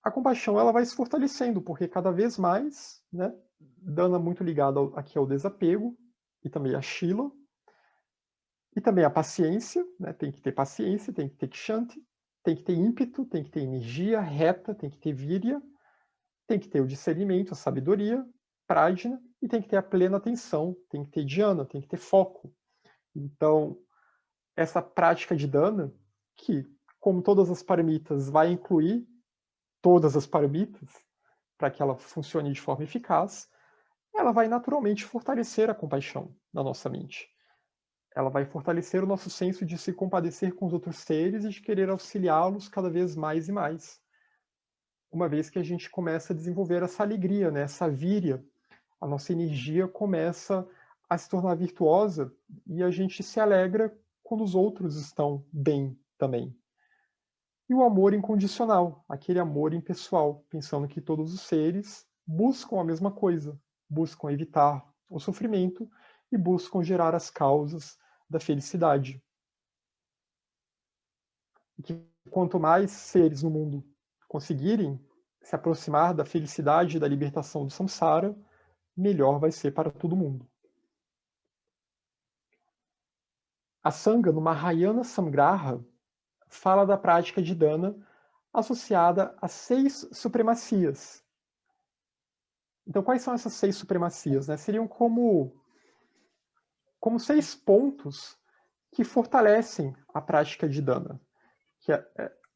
a compaixão ela vai se fortalecendo, porque cada vez mais, né, dana muito ligado aqui ao desapego, e também a shila, e também a paciência, né, tem que ter paciência, tem que ter kshanti, tem que ter ímpeto, tem que ter energia reta, tem que ter virya, tem que ter o discernimento, a sabedoria, prajna, e tem que ter a plena atenção, tem que ter dhyana, tem que ter foco. Então, essa prática de dana, que, como todas as paramitas, vai incluir todas as paramitas, para que ela funcione de forma eficaz, ela vai naturalmente fortalecer a compaixão na nossa mente. Ela vai fortalecer o nosso senso de se compadecer com os outros seres e de querer auxiliá-los cada vez mais e mais. Uma vez que a gente começa a desenvolver essa alegria, né, essa víria, a nossa energia começa a se tornar virtuosa e a gente se alegra quando os outros estão bem também. E o amor incondicional, aquele amor impessoal, pensando que todos os seres buscam a mesma coisa, buscam evitar o sofrimento e buscam gerar as causas da felicidade. E que quanto mais seres no mundo conseguirem se aproximar da felicidade e da libertação do samsara, melhor vai ser para todo mundo. A Sangha, no Mahayana Samgraha, fala da prática de dana associada a 6 supremacias. Então, quais são essas 6 supremacias? Né? Seriam como 6 pontos que fortalecem a prática de dana.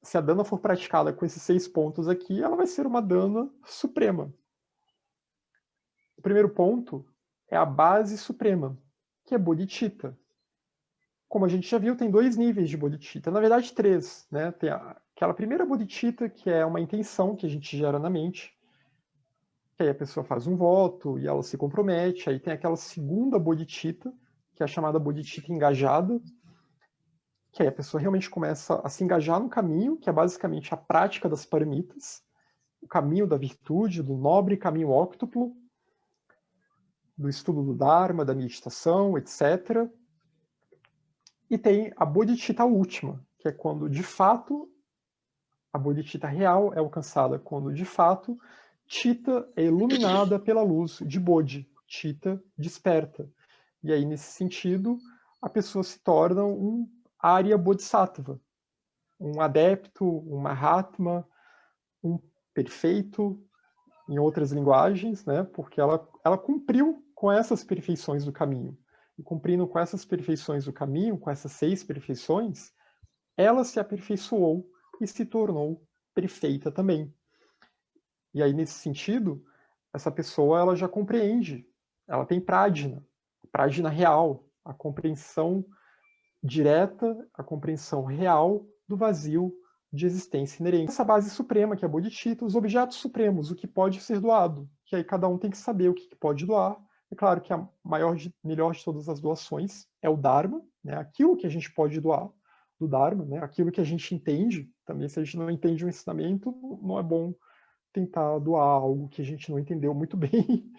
Se a dana for praticada com esses 6 pontos aqui, ela vai ser uma dana suprema. O primeiro ponto é a base suprema, que é bodhicitta. Como a gente já viu, tem 2 níveis de bodhicitta. Na verdade, 3. Né? Tem aquela primeira bodhicitta, que é uma intenção que a gente gera na mente, que aí a pessoa faz um voto e ela se compromete. Aí tem aquela segunda bodhicitta, que é a chamada bodhicitta engajada, que aí a pessoa realmente começa a se engajar no caminho, que é basicamente a prática das paramitas, o caminho da virtude, do nobre caminho óctuplo, do estudo do Dharma, da meditação, etc. E tem a bodhicitta última, que é quando de fato a bodhicitta real é alcançada, quando de fato Chitta é iluminada pela luz de Bodhi, Chitta desperta. E aí, nesse sentido, a pessoa se torna um Arya Bodhisattva, um adepto, um Mahatma, um perfeito, em outras linguagens, né? Porque ela cumpriu com essas perfeições do caminho. E cumprindo com essas perfeições do caminho, com essas 6 perfeições, ela se aperfeiçoou e se tornou perfeita também. E aí, nesse sentido, essa pessoa ela já compreende, ela tem prajna real, a compreensão direta, a compreensão real do vazio de existência inerente. Essa base suprema, que é a bodhicitta, os objetos supremos, o que pode ser doado, que aí cada um tem que saber o que pode doar. É claro que a melhor de todas as doações é o Dharma, né? Aquilo que a gente pode doar do Dharma, né? Aquilo que a gente entende. Também, se a gente não entende o ensinamento, não é bom tentar doar algo que a gente não entendeu muito bem,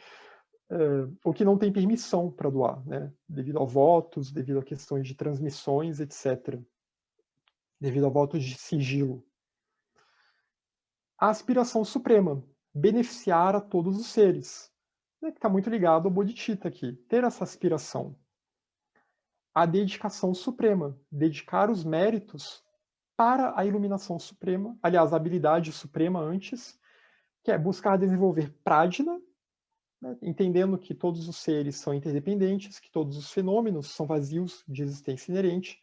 ou que não tem permissão para doar, né? Devido a votos, devido a questões de transmissões, etc. Devido a votos de sigilo. A aspiração suprema, beneficiar a todos os seres, né? Que está muito ligado ao bodhicitta aqui, ter essa aspiração. A dedicação suprema, dedicar os méritos para a iluminação suprema, aliás, a habilidade suprema antes, que é buscar desenvolver prajna, né, entendendo que todos os seres são interdependentes, que todos os fenômenos são vazios de existência inerente,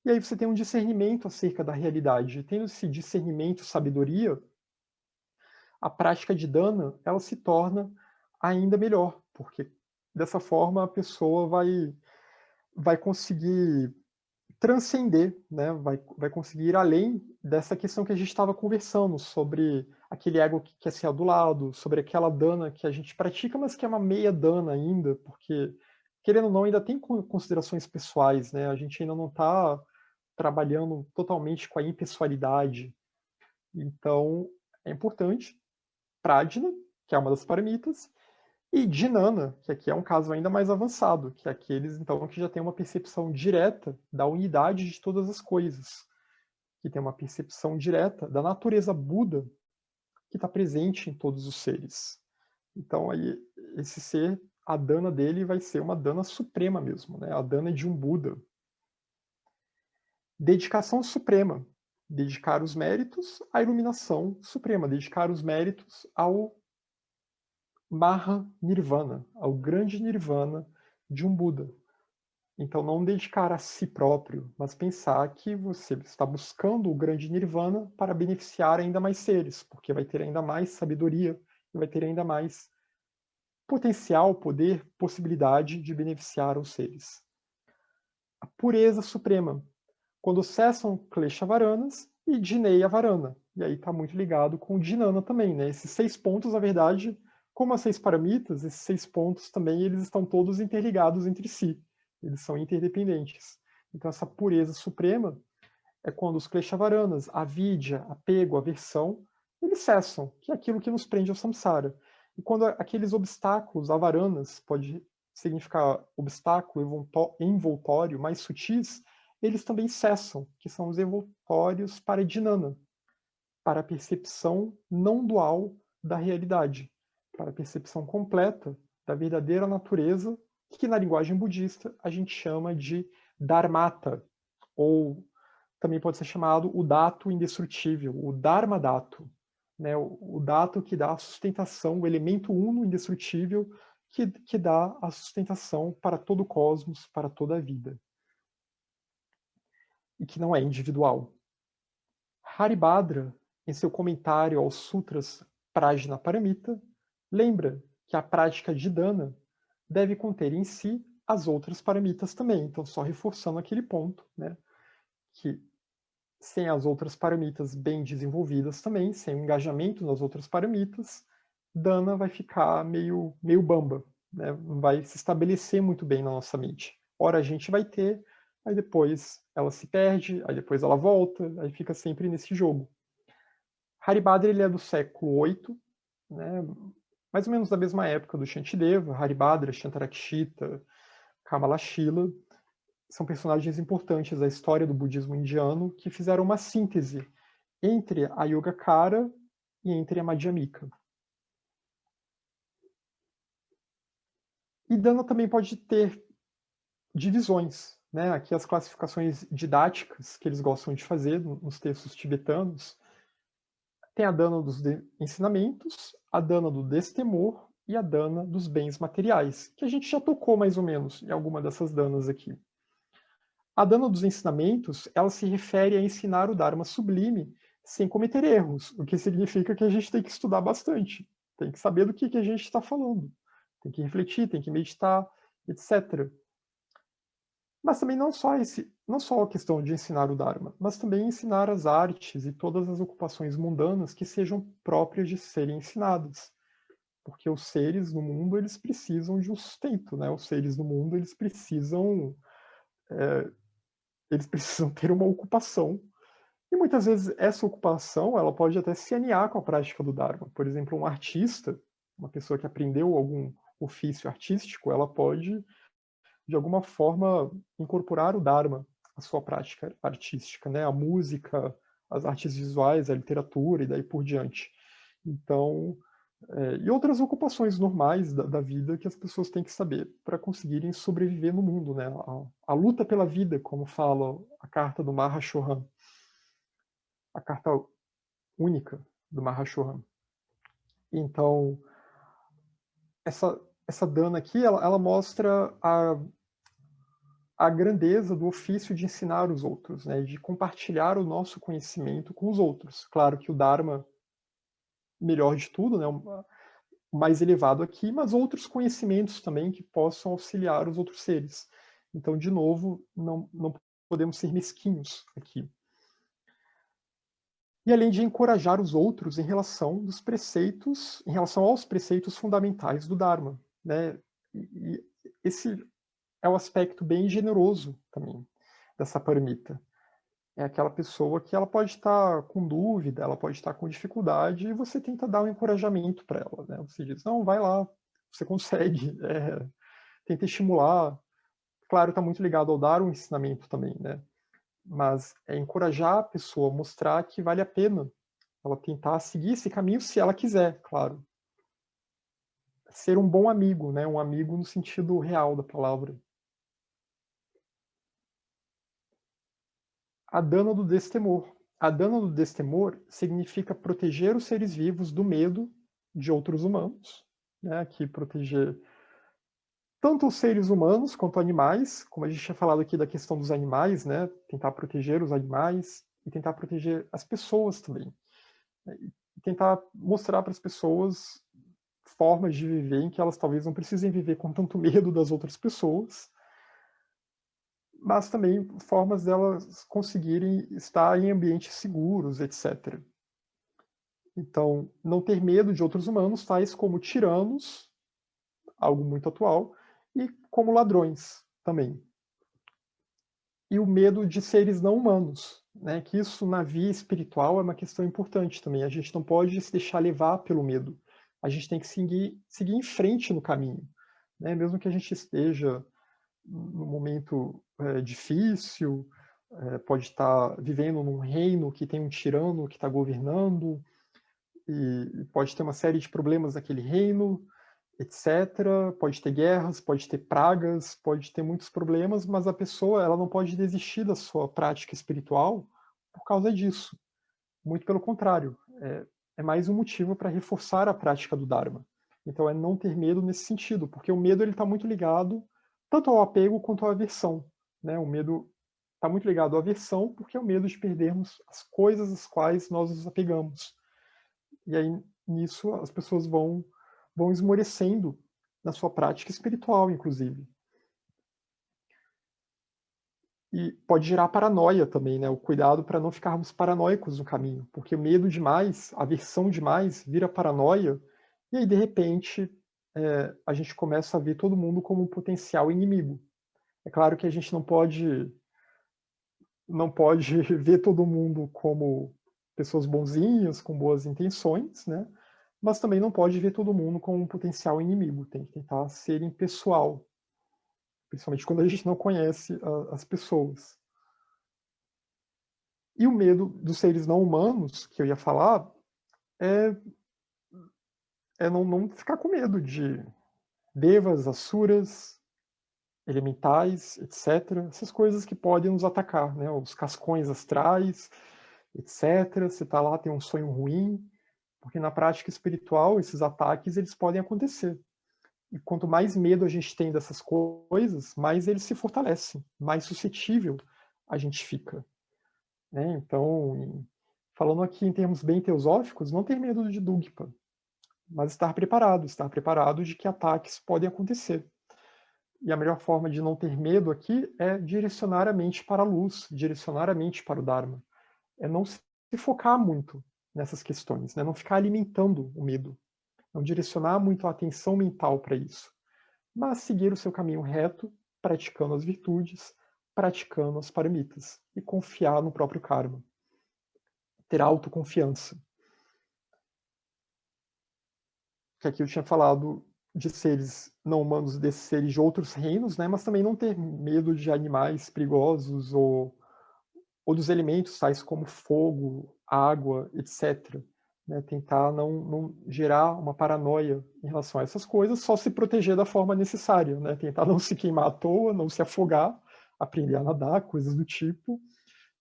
E aí você tem um discernimento acerca da realidade. Tendo esse discernimento, sabedoria, a prática de dana, ela se torna ainda melhor, porque dessa forma a pessoa vai conseguir transcender, né? Vai conseguir ir além dessa questão que a gente estava conversando, sobre aquele ego que quer ser adulado, sobre aquela dana que a gente pratica, mas que é uma meia dana ainda, porque, querendo ou não, ainda tem considerações pessoais, né? A gente ainda não está trabalhando totalmente com a impessoalidade. Então, é importante Prajna, que é uma das paramitas, e Dhinana, que aqui é um caso ainda mais avançado, que é aqueles então que já têm uma percepção direta da unidade de todas as coisas, que tem uma percepção direta da natureza Buda que está presente em todos os seres. Então aí esse ser, a dana dele vai ser uma dana suprema mesmo, né? A dana de um Buda. Dedicação suprema, dedicar os méritos à iluminação suprema, dedicar os méritos ao Maha Nirvana, ao grande Nirvana de um Buda. Então, não dedicar a si próprio, mas pensar que você está buscando o grande Nirvana para beneficiar ainda mais seres, porque vai ter ainda mais sabedoria e vai ter ainda mais potencial, poder, possibilidade de beneficiar os seres. A pureza suprema, quando cessam Kleshavaranas e Jineyavarana. E aí está muito ligado com o Dhinana também, né? Esses 6 pontos, na verdade, como as 6 paramitas, esses 6 pontos também eles estão todos interligados entre si. Eles são interdependentes. Então essa pureza suprema é quando os Kleshavaranas, a vidya, apego, aversão, eles cessam, que é aquilo que nos prende ao samsara. E quando aqueles obstáculos, avaranas, pode significar obstáculo envoltório, mais sutis, eles também cessam, que são os envoltórios para Dhinana, para a percepção não dual da realidade, para a percepção completa da verdadeira natureza, que na linguagem budista a gente chama de Dharmata, ou também pode ser chamado o dato indestrutível, o Dharma dato, né? O dato que dá a sustentação, o elemento uno indestrutível que dá a sustentação para todo o cosmos, para toda a vida. E que não é individual. Haribhadra, em seu comentário aos Sutras Prajnaparamita, lembra que a prática de dana deve conter em si as outras paramitas também. Então, só reforçando aquele ponto, né? Que sem as outras paramitas bem desenvolvidas também, sem o engajamento nas outras paramitas, dana vai ficar meio bamba, né? Não vai se estabelecer muito bem na nossa mente. Ora a gente vai ter, aí depois ela se perde, aí depois ela volta, aí fica sempre nesse jogo. Haribhadra ele é do século VIII, né? Mais ou menos da mesma época do Shantideva, Haribhadra, Shantarakshita, Kamalashila, são personagens importantes da história do budismo indiano que fizeram uma síntese entre a Yogacara e entre a Madhyamika. E dana também pode ter divisões, né? Aqui as classificações didáticas que eles gostam de fazer nos textos tibetanos. Tem a dana dos ensinamentos, a dana do destemor e a dana dos bens materiais, que a gente já tocou mais ou menos em alguma dessas danas aqui. A dana dos ensinamentos, ela se refere a ensinar o Dharma sublime sem cometer erros, o que significa que a gente tem que estudar bastante, tem que saber do que a gente está falando, tem que refletir, tem que meditar, etc. Mas também não só a questão de ensinar o Dharma, mas também ensinar as artes e todas as ocupações mundanas que sejam próprias de serem ensinadas. Porque os seres no mundo, eles precisam de um sustento, né? Os seres no mundo, eles precisam ter uma ocupação. E muitas vezes essa ocupação, ela pode até se alinhar com a prática do Dharma. Por exemplo, um artista, uma pessoa que aprendeu algum ofício artístico, ela pode de alguma forma incorporar o Dharma à sua prática artística, né? A música, as artes visuais, a literatura e daí por diante. Então, e outras ocupações normais da vida que as pessoas têm que saber para conseguirem sobreviver no mundo, né? A luta pela vida, como fala a carta do Mahashohan, a carta única do Mahashohan. Então, essa dana aqui, ela mostra a grandeza do ofício de ensinar os outros, né, de compartilhar o nosso conhecimento com os outros. Claro que o Dharma, melhor de tudo, né, o mais elevado aqui, mas outros conhecimentos também que possam auxiliar os outros seres. Então, de novo, não podemos ser mesquinhos aqui. E além de encorajar os outros em relação aos preceitos fundamentais do Dharma, né? E esse é um aspecto bem generoso também dessa paramita. É aquela pessoa que ela pode estar com dúvida, ela pode estar com dificuldade, e você tenta dar um encorajamento para ela, né? Você diz, não, vai lá, você consegue, tenta estimular. Claro, está muito ligado ao dar um ensinamento também, né? Mas é encorajar a pessoa, mostrar que vale a pena ela tentar seguir esse caminho se ela quiser, claro. Ser um bom amigo, né? Um amigo no sentido real da palavra. A dana do destemor. A dana do destemor significa proteger os seres vivos do medo de outros humanos, né? Aqui proteger tanto os seres humanos quanto animais, como a gente tinha falado aqui da questão dos animais, né? Tentar proteger os animais e tentar proteger as pessoas também. E tentar mostrar para as pessoas formas de viver em que elas talvez não precisem viver com tanto medo das outras pessoas, mas também formas delas conseguirem estar em ambientes seguros, etc. Então, não ter medo de outros humanos, tais como tiranos, algo muito atual, e como ladrões também. E o medo de seres não humanos, né? Que isso na via espiritual é uma questão importante também. A gente não pode se deixar levar pelo medo. A gente tem que seguir em frente no caminho, né? Mesmo que a gente esteja num momento difícil, pode estar vivendo num reino que tem um tirano que está governando, e pode ter uma série de problemas naquele reino, etc. Pode ter guerras, pode ter pragas, pode ter muitos problemas, mas a pessoa ela não pode desistir da sua prática espiritual por causa disso. Muito pelo contrário, é mais um motivo para reforçar a prática do Dharma. Então é não ter medo nesse sentido, porque o medo ele está muito ligado tanto ao apego quanto à aversão, né? O medo está muito ligado à aversão, porque é o medo de perdermos as coisas às quais nós nos apegamos. E aí nisso as pessoas vão esmorecendo na sua prática espiritual, inclusive. E pode gerar paranoia também, né? O cuidado para não ficarmos paranoicos no caminho, porque o medo demais, a aversão demais, vira paranoia, e aí de repente a gente começa a ver todo mundo como um potencial inimigo. É claro que a gente não pode ver todo mundo como pessoas bonzinhas, com boas intenções, né? Mas também não pode ver todo mundo como um potencial inimigo. Tem que tentar ser impessoal, principalmente quando a gente não conhece as pessoas. E o medo dos seres não humanos, que eu ia falar, é, não ficar com medo de devas, asuras, elementais, etc. Essas coisas que podem nos atacar, né? Os cascões astrais, etc. Você está lá, tem um sonho ruim, porque na prática espiritual esses ataques eles podem acontecer. E quanto mais medo a gente tem dessas coisas, mais eles se fortalecem, mais suscetível a gente fica, né? Então, falando aqui em termos bem teosóficos, não ter medo de Dugpa, mas estar preparado de que ataques podem acontecer. E a melhor forma de não ter medo aqui é direcionar a mente para a luz, direcionar a mente para o Dharma. É não se focar muito nessas questões, né? Não ficar alimentando o medo, não direcionar muito a atenção mental para isso, mas seguir o seu caminho reto, praticando as virtudes, praticando as paramitas e confiar no próprio karma. Ter autoconfiança. Que aqui eu tinha falado de seres não humanos, desses seres de outros reinos, né? Mas também não ter medo de animais perigosos ou dos elementos tais como fogo, água, etc. Né? Tentar não gerar uma paranoia em relação a essas coisas, só se proteger da forma necessária, né? Tentar não se queimar à toa, não se afogar, aprender a nadar, coisas do tipo,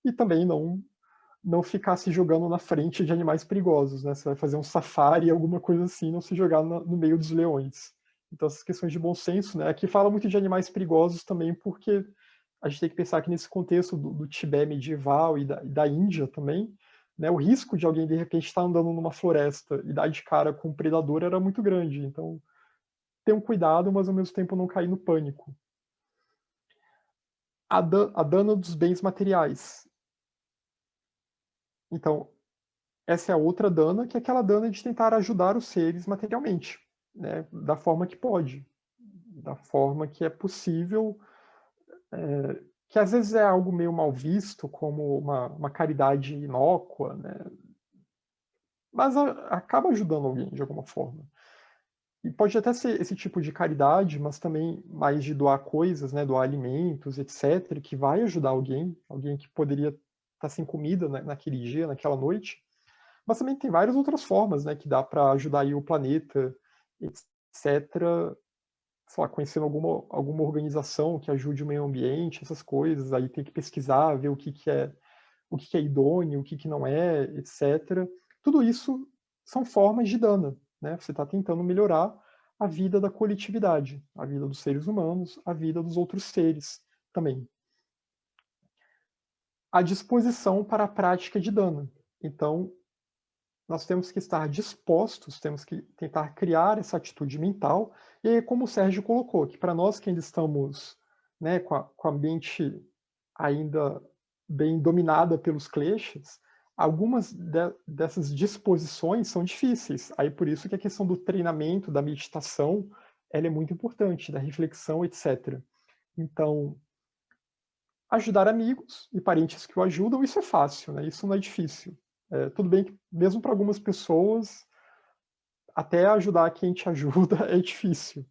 e também não ficar se jogando na frente de animais perigosos, né? Você vai fazer um safari, alguma coisa assim, não se jogar no meio dos leões. Então essas questões de bom senso, né? Aqui fala muito de animais perigosos também porque a gente tem que pensar que nesse contexto do Tibete medieval e da Índia também, né, o risco de alguém de repente estar andando numa floresta e dar de cara com um predador era muito grande. Então, ter um cuidado, mas ao mesmo tempo não cair no pânico. A dana dos bens materiais. Então, essa é a outra dana, que é aquela dana de tentar ajudar os seres materialmente, né, da forma que pode, da forma que é possível, que às vezes é algo meio mal visto, como uma caridade inócua, né, mas acaba ajudando alguém de alguma forma. E pode até ser esse tipo de caridade, mas também mais de doar coisas, né, doar alimentos, etc., que vai ajudar alguém que poderia estar sem comida naquele dia, naquela noite. Mas também tem várias outras formas, né, que dá para ajudar aí o planeta, etc., sei lá, conhecendo alguma organização que ajude o meio ambiente, essas coisas, aí tem que pesquisar, ver o que é idôneo, o que não é, etc. Tudo isso são formas de dana, né? Você está tentando melhorar a vida da coletividade, a vida dos seres humanos, a vida dos outros seres também. A disposição para a prática de dana. Então, nós temos que estar dispostos, temos que tentar criar essa atitude mental, e aí, como o Sérgio colocou, que para nós que ainda estamos, né, com a mente ainda bem dominada pelos kleshas, algumas dessas disposições são difíceis. Aí por isso que a questão do treinamento, da meditação, ela é muito importante, da reflexão, etc. Então, ajudar amigos e parentes que o ajudam, isso é fácil, né? Isso não é difícil. Tudo bem que, mesmo para algumas pessoas, até ajudar quem te ajuda é difícil.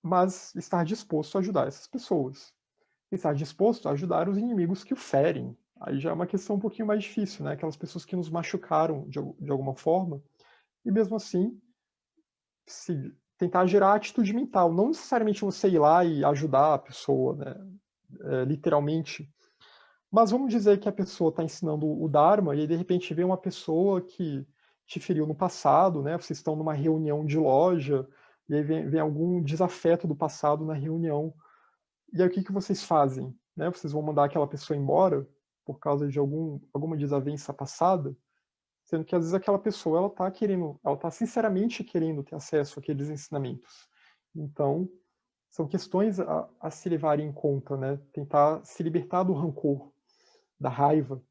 Mas estar disposto a ajudar essas pessoas. Estar disposto a ajudar os inimigos que o ferem. Aí já é uma questão um pouquinho mais difícil, né? Aquelas pessoas que nos machucaram de alguma forma. E mesmo assim, se tentar gerar atitude mental. Não necessariamente você ir lá e ajudar a pessoa, né? Literalmente. Mas vamos dizer que a pessoa está ensinando o Dharma e aí, de repente vem uma pessoa que te feriu no passado, né? Vocês estão numa reunião de loja e aí vem algum desafeto do passado na reunião. E aí o que vocês fazem? Né? Vocês vão mandar aquela pessoa embora por causa de alguma desavença passada, sendo que às vezes aquela pessoa ela está sinceramente querendo ter acesso àqueles ensinamentos. Então, são questões a se levarem em conta, né? Tentar se libertar do rancor, da raiva.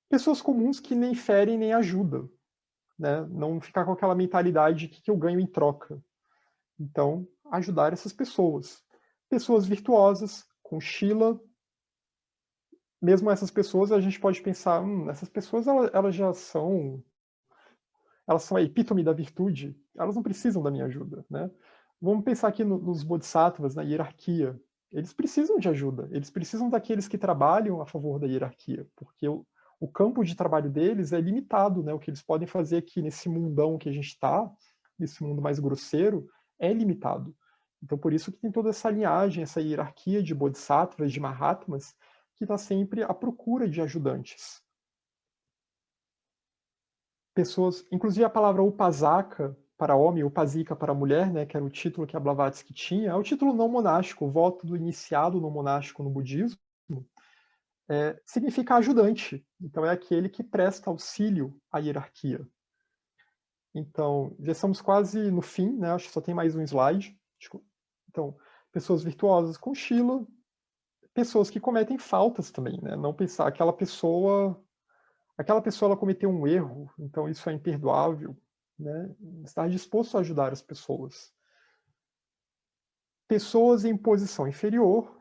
Pessoas comuns que nem ferem nem ajudam, né? Não ficar com aquela mentalidade de que eu ganho em troca. Então, ajudar essas pessoas. Pessoas virtuosas, com Shila. Mesmo essas pessoas, a gente pode pensar, essas pessoas elas já são a epítome da virtude, elas não precisam da minha ajuda, né? Vamos pensar aqui nos bodhisattvas, na hierarquia. Eles precisam de ajuda, eles precisam daqueles que trabalham a favor da hierarquia, porque o campo de trabalho deles é limitado, né? O que eles podem fazer aqui nesse mundão que a gente está, nesse mundo mais grosseiro, é limitado. Então, por isso que tem toda essa linhagem, essa hierarquia de bodhisattvas, de mahatmas, que está sempre à procura de ajudantes. Pessoas, inclusive a palavra upasaka para homem, upasika para mulher, né, que era o título que a Blavatsky tinha, é o título não monástico, o voto do iniciado não monástico no budismo, significa ajudante. Então é aquele que presta auxílio à hierarquia. Então, já estamos quase no fim, né? Acho que só tem mais um slide. Então, pessoas virtuosas com Shila, pessoas que cometem faltas também, né? Não pensar aquela pessoa ela cometeu um erro, então isso é imperdoável, né? Estar disposto a ajudar as pessoas. Pessoas em posição inferior,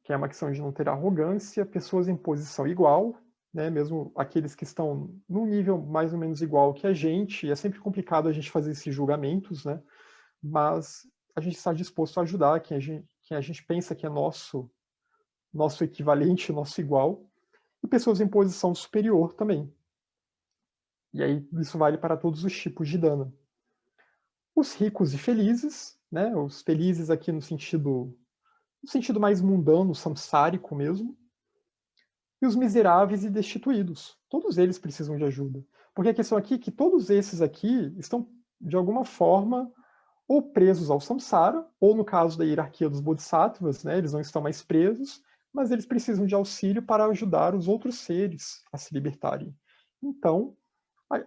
que é uma questão de não ter arrogância, pessoas em posição igual, né? Mesmo aqueles que estão num nível mais ou menos igual que a gente, e é sempre complicado a gente fazer esses julgamentos, né? Mas a gente está disposto a ajudar quem a gente pensa que é nosso equivalente, nosso igual, e pessoas em posição superior também. E aí isso vale para todos os tipos de dano. Os ricos e felizes, né? Os felizes aqui no sentido mais mundano, samsárico mesmo, e os miseráveis e destituídos. Todos eles precisam de ajuda. Porque a questão aqui é que todos esses aqui estão, de alguma forma, ou presos ao samsara, ou no caso da hierarquia dos bodhisattvas, né, eles não estão mais presos, mas eles precisam de auxílio para ajudar os outros seres a se libertarem. Então,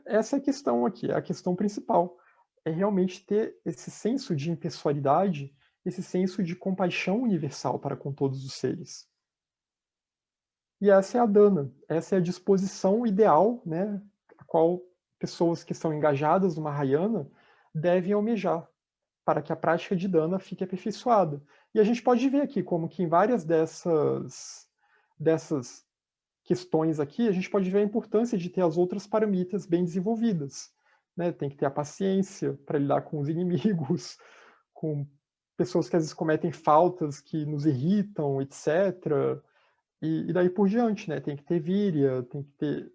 essa é a questão aqui, é a questão principal. É realmente ter esse senso de impessoalidade, esse senso de compaixão universal para com todos os seres. E essa é a dana, essa é a disposição ideal, né, a qual pessoas que estão engajadas no Mahayana devem almejar, para que a prática de dana fique aperfeiçoada. E a gente pode ver aqui como que em várias dessas questões aqui, a gente pode ver a importância de ter as outras paramitas bem desenvolvidas. Né? Tem que ter a paciência para lidar com os inimigos, com pessoas que às vezes cometem faltas que nos irritam, etc. E daí por diante, né? Tem que ter virya, tem que ter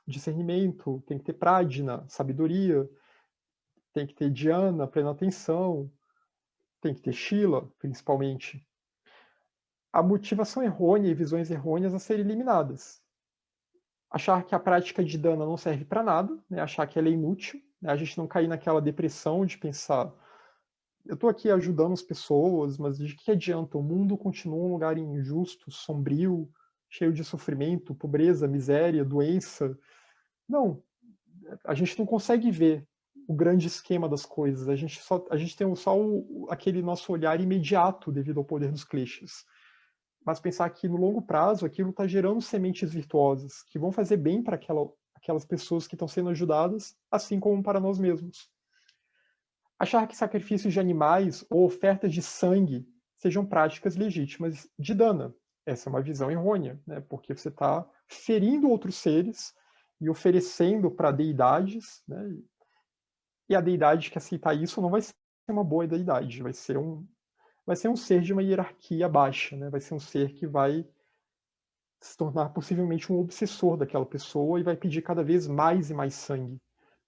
discernimento, tem que ter prajna, sabedoria, tem que ter dhyana, plena atenção, tem que ter shila, principalmente. A motivação errônea e visões errôneas a serem eliminadas. Achar que a prática de dana não serve para nada, né? Achar que ela é inútil, né? A gente não cair naquela depressão de pensar, eu estou aqui ajudando as pessoas, mas de que adianta? O mundo continua um lugar injusto, sombrio, cheio de sofrimento, pobreza, miséria, doença. Não, a gente não consegue ver o grande esquema das coisas. A gente tem só aquele nosso olhar imediato devido ao poder dos clichês. Mas pensar que no longo prazo aquilo está gerando sementes virtuosas que vão fazer bem para aquelas pessoas que estão sendo ajudadas, assim como para nós mesmos. Achar que sacrifícios de animais ou ofertas de sangue sejam práticas legítimas de dana. Essa é uma visão errônea, né? Porque você está ferindo outros seres e oferecendo para deidades, né? E a deidade que aceitar isso não vai ser uma boa deidade, vai ser um ser de uma hierarquia baixa, né? Vai ser um ser que vai se tornar possivelmente um obsessor daquela pessoa e vai pedir cada vez mais e mais sangue.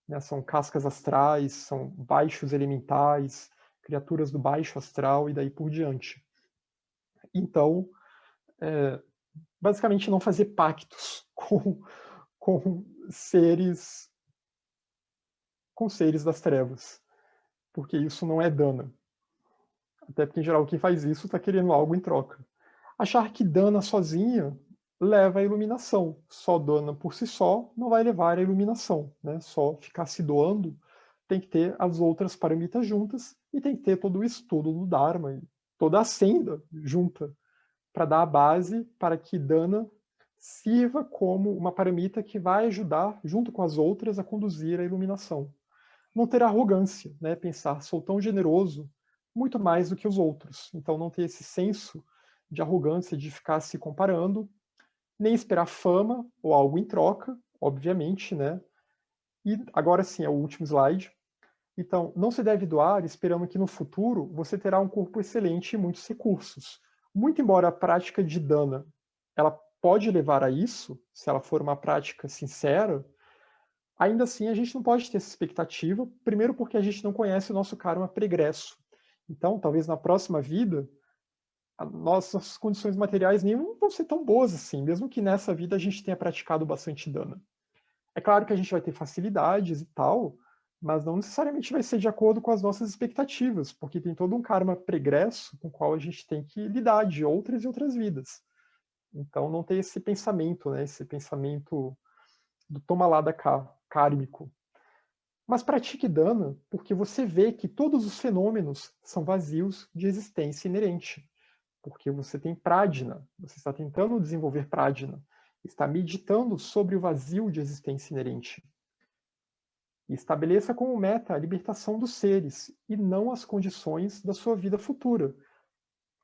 Né? São cascas astrais, são baixos elementais, criaturas do baixo astral e daí por diante. Então, basicamente não fazer pactos com seres das trevas, porque isso não é dana. Até porque, em geral, quem faz isso está querendo algo em troca. Achar que dana sozinha leva à iluminação. Só dana por si só não vai levar à iluminação. Né? Só ficar se doando, tem que ter as outras paramitas juntas e tem que ter todo o estudo do Dharma, e toda a senda junta, para dar a base para que dana sirva como uma paramita que vai ajudar, junto com as outras, a conduzir a iluminação. Não ter arrogância, né? Pensar, sou tão generoso, muito mais do que os outros. Então não ter esse senso de arrogância, de ficar se comparando, nem esperar fama ou algo em troca, obviamente, né? E agora sim, é o último slide. Então, não se deve doar esperando que no futuro você terá um corpo excelente e muitos recursos. Muito embora a prática de dana, ela pode levar a isso, se ela for uma prática sincera, ainda assim a gente não pode ter essa expectativa, primeiro porque a gente não conhece o nosso karma pregresso. Então, talvez na próxima vida, nossas condições materiais nem vão ser tão boas assim, mesmo que nessa vida a gente tenha praticado bastante dana. É claro que a gente vai ter facilidades e tal, mas não necessariamente vai ser de acordo com as nossas expectativas, porque tem todo um karma pregresso com o qual a gente tem que lidar de outras e outras vidas. Então não tem esse pensamento, né, esse pensamento do toma lá da cá, kármico. Mas pratique dana porque você vê que todos os fenômenos são vazios de existência inerente. Porque você tem prajna, você está tentando desenvolver prajna, está meditando sobre o vazio de existência inerente. E estabeleça como meta a libertação dos seres e não as condições da sua vida futura.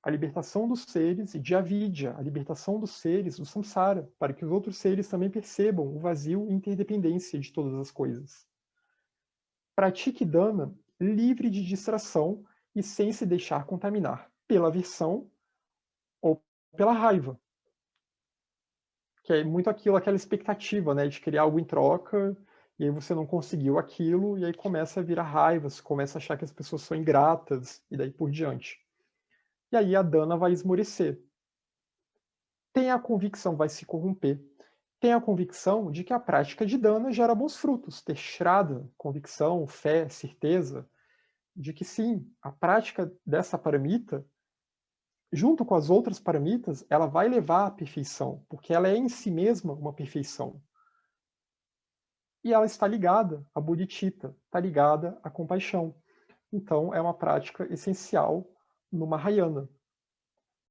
A libertação dos seres e de avidya, a libertação dos seres do samsara, para que os outros seres também percebam o vazio e interdependência de todas as coisas. Pratique dana livre de distração e sem se deixar contaminar pela aversão ou pela raiva. Que é muito aquela expectativa, né, de querer algo em troca, e aí você não conseguiu aquilo, e aí começa a virar raiva, você começa a achar que as pessoas são ingratas, e daí por diante. E aí a dana vai esmorecer. Tenha a convicção, vai se corromper. Tenha a convicção de que a prática de dana gera bons frutos, ter shraddha, convicção, fé, certeza, de que sim, a prática dessa paramita, junto com as outras paramitas, ela vai levar à perfeição, porque ela é em si mesma uma perfeição. E ela está ligada à bodhicitta, está ligada à compaixão. Então, é uma prática essencial no Mahayana.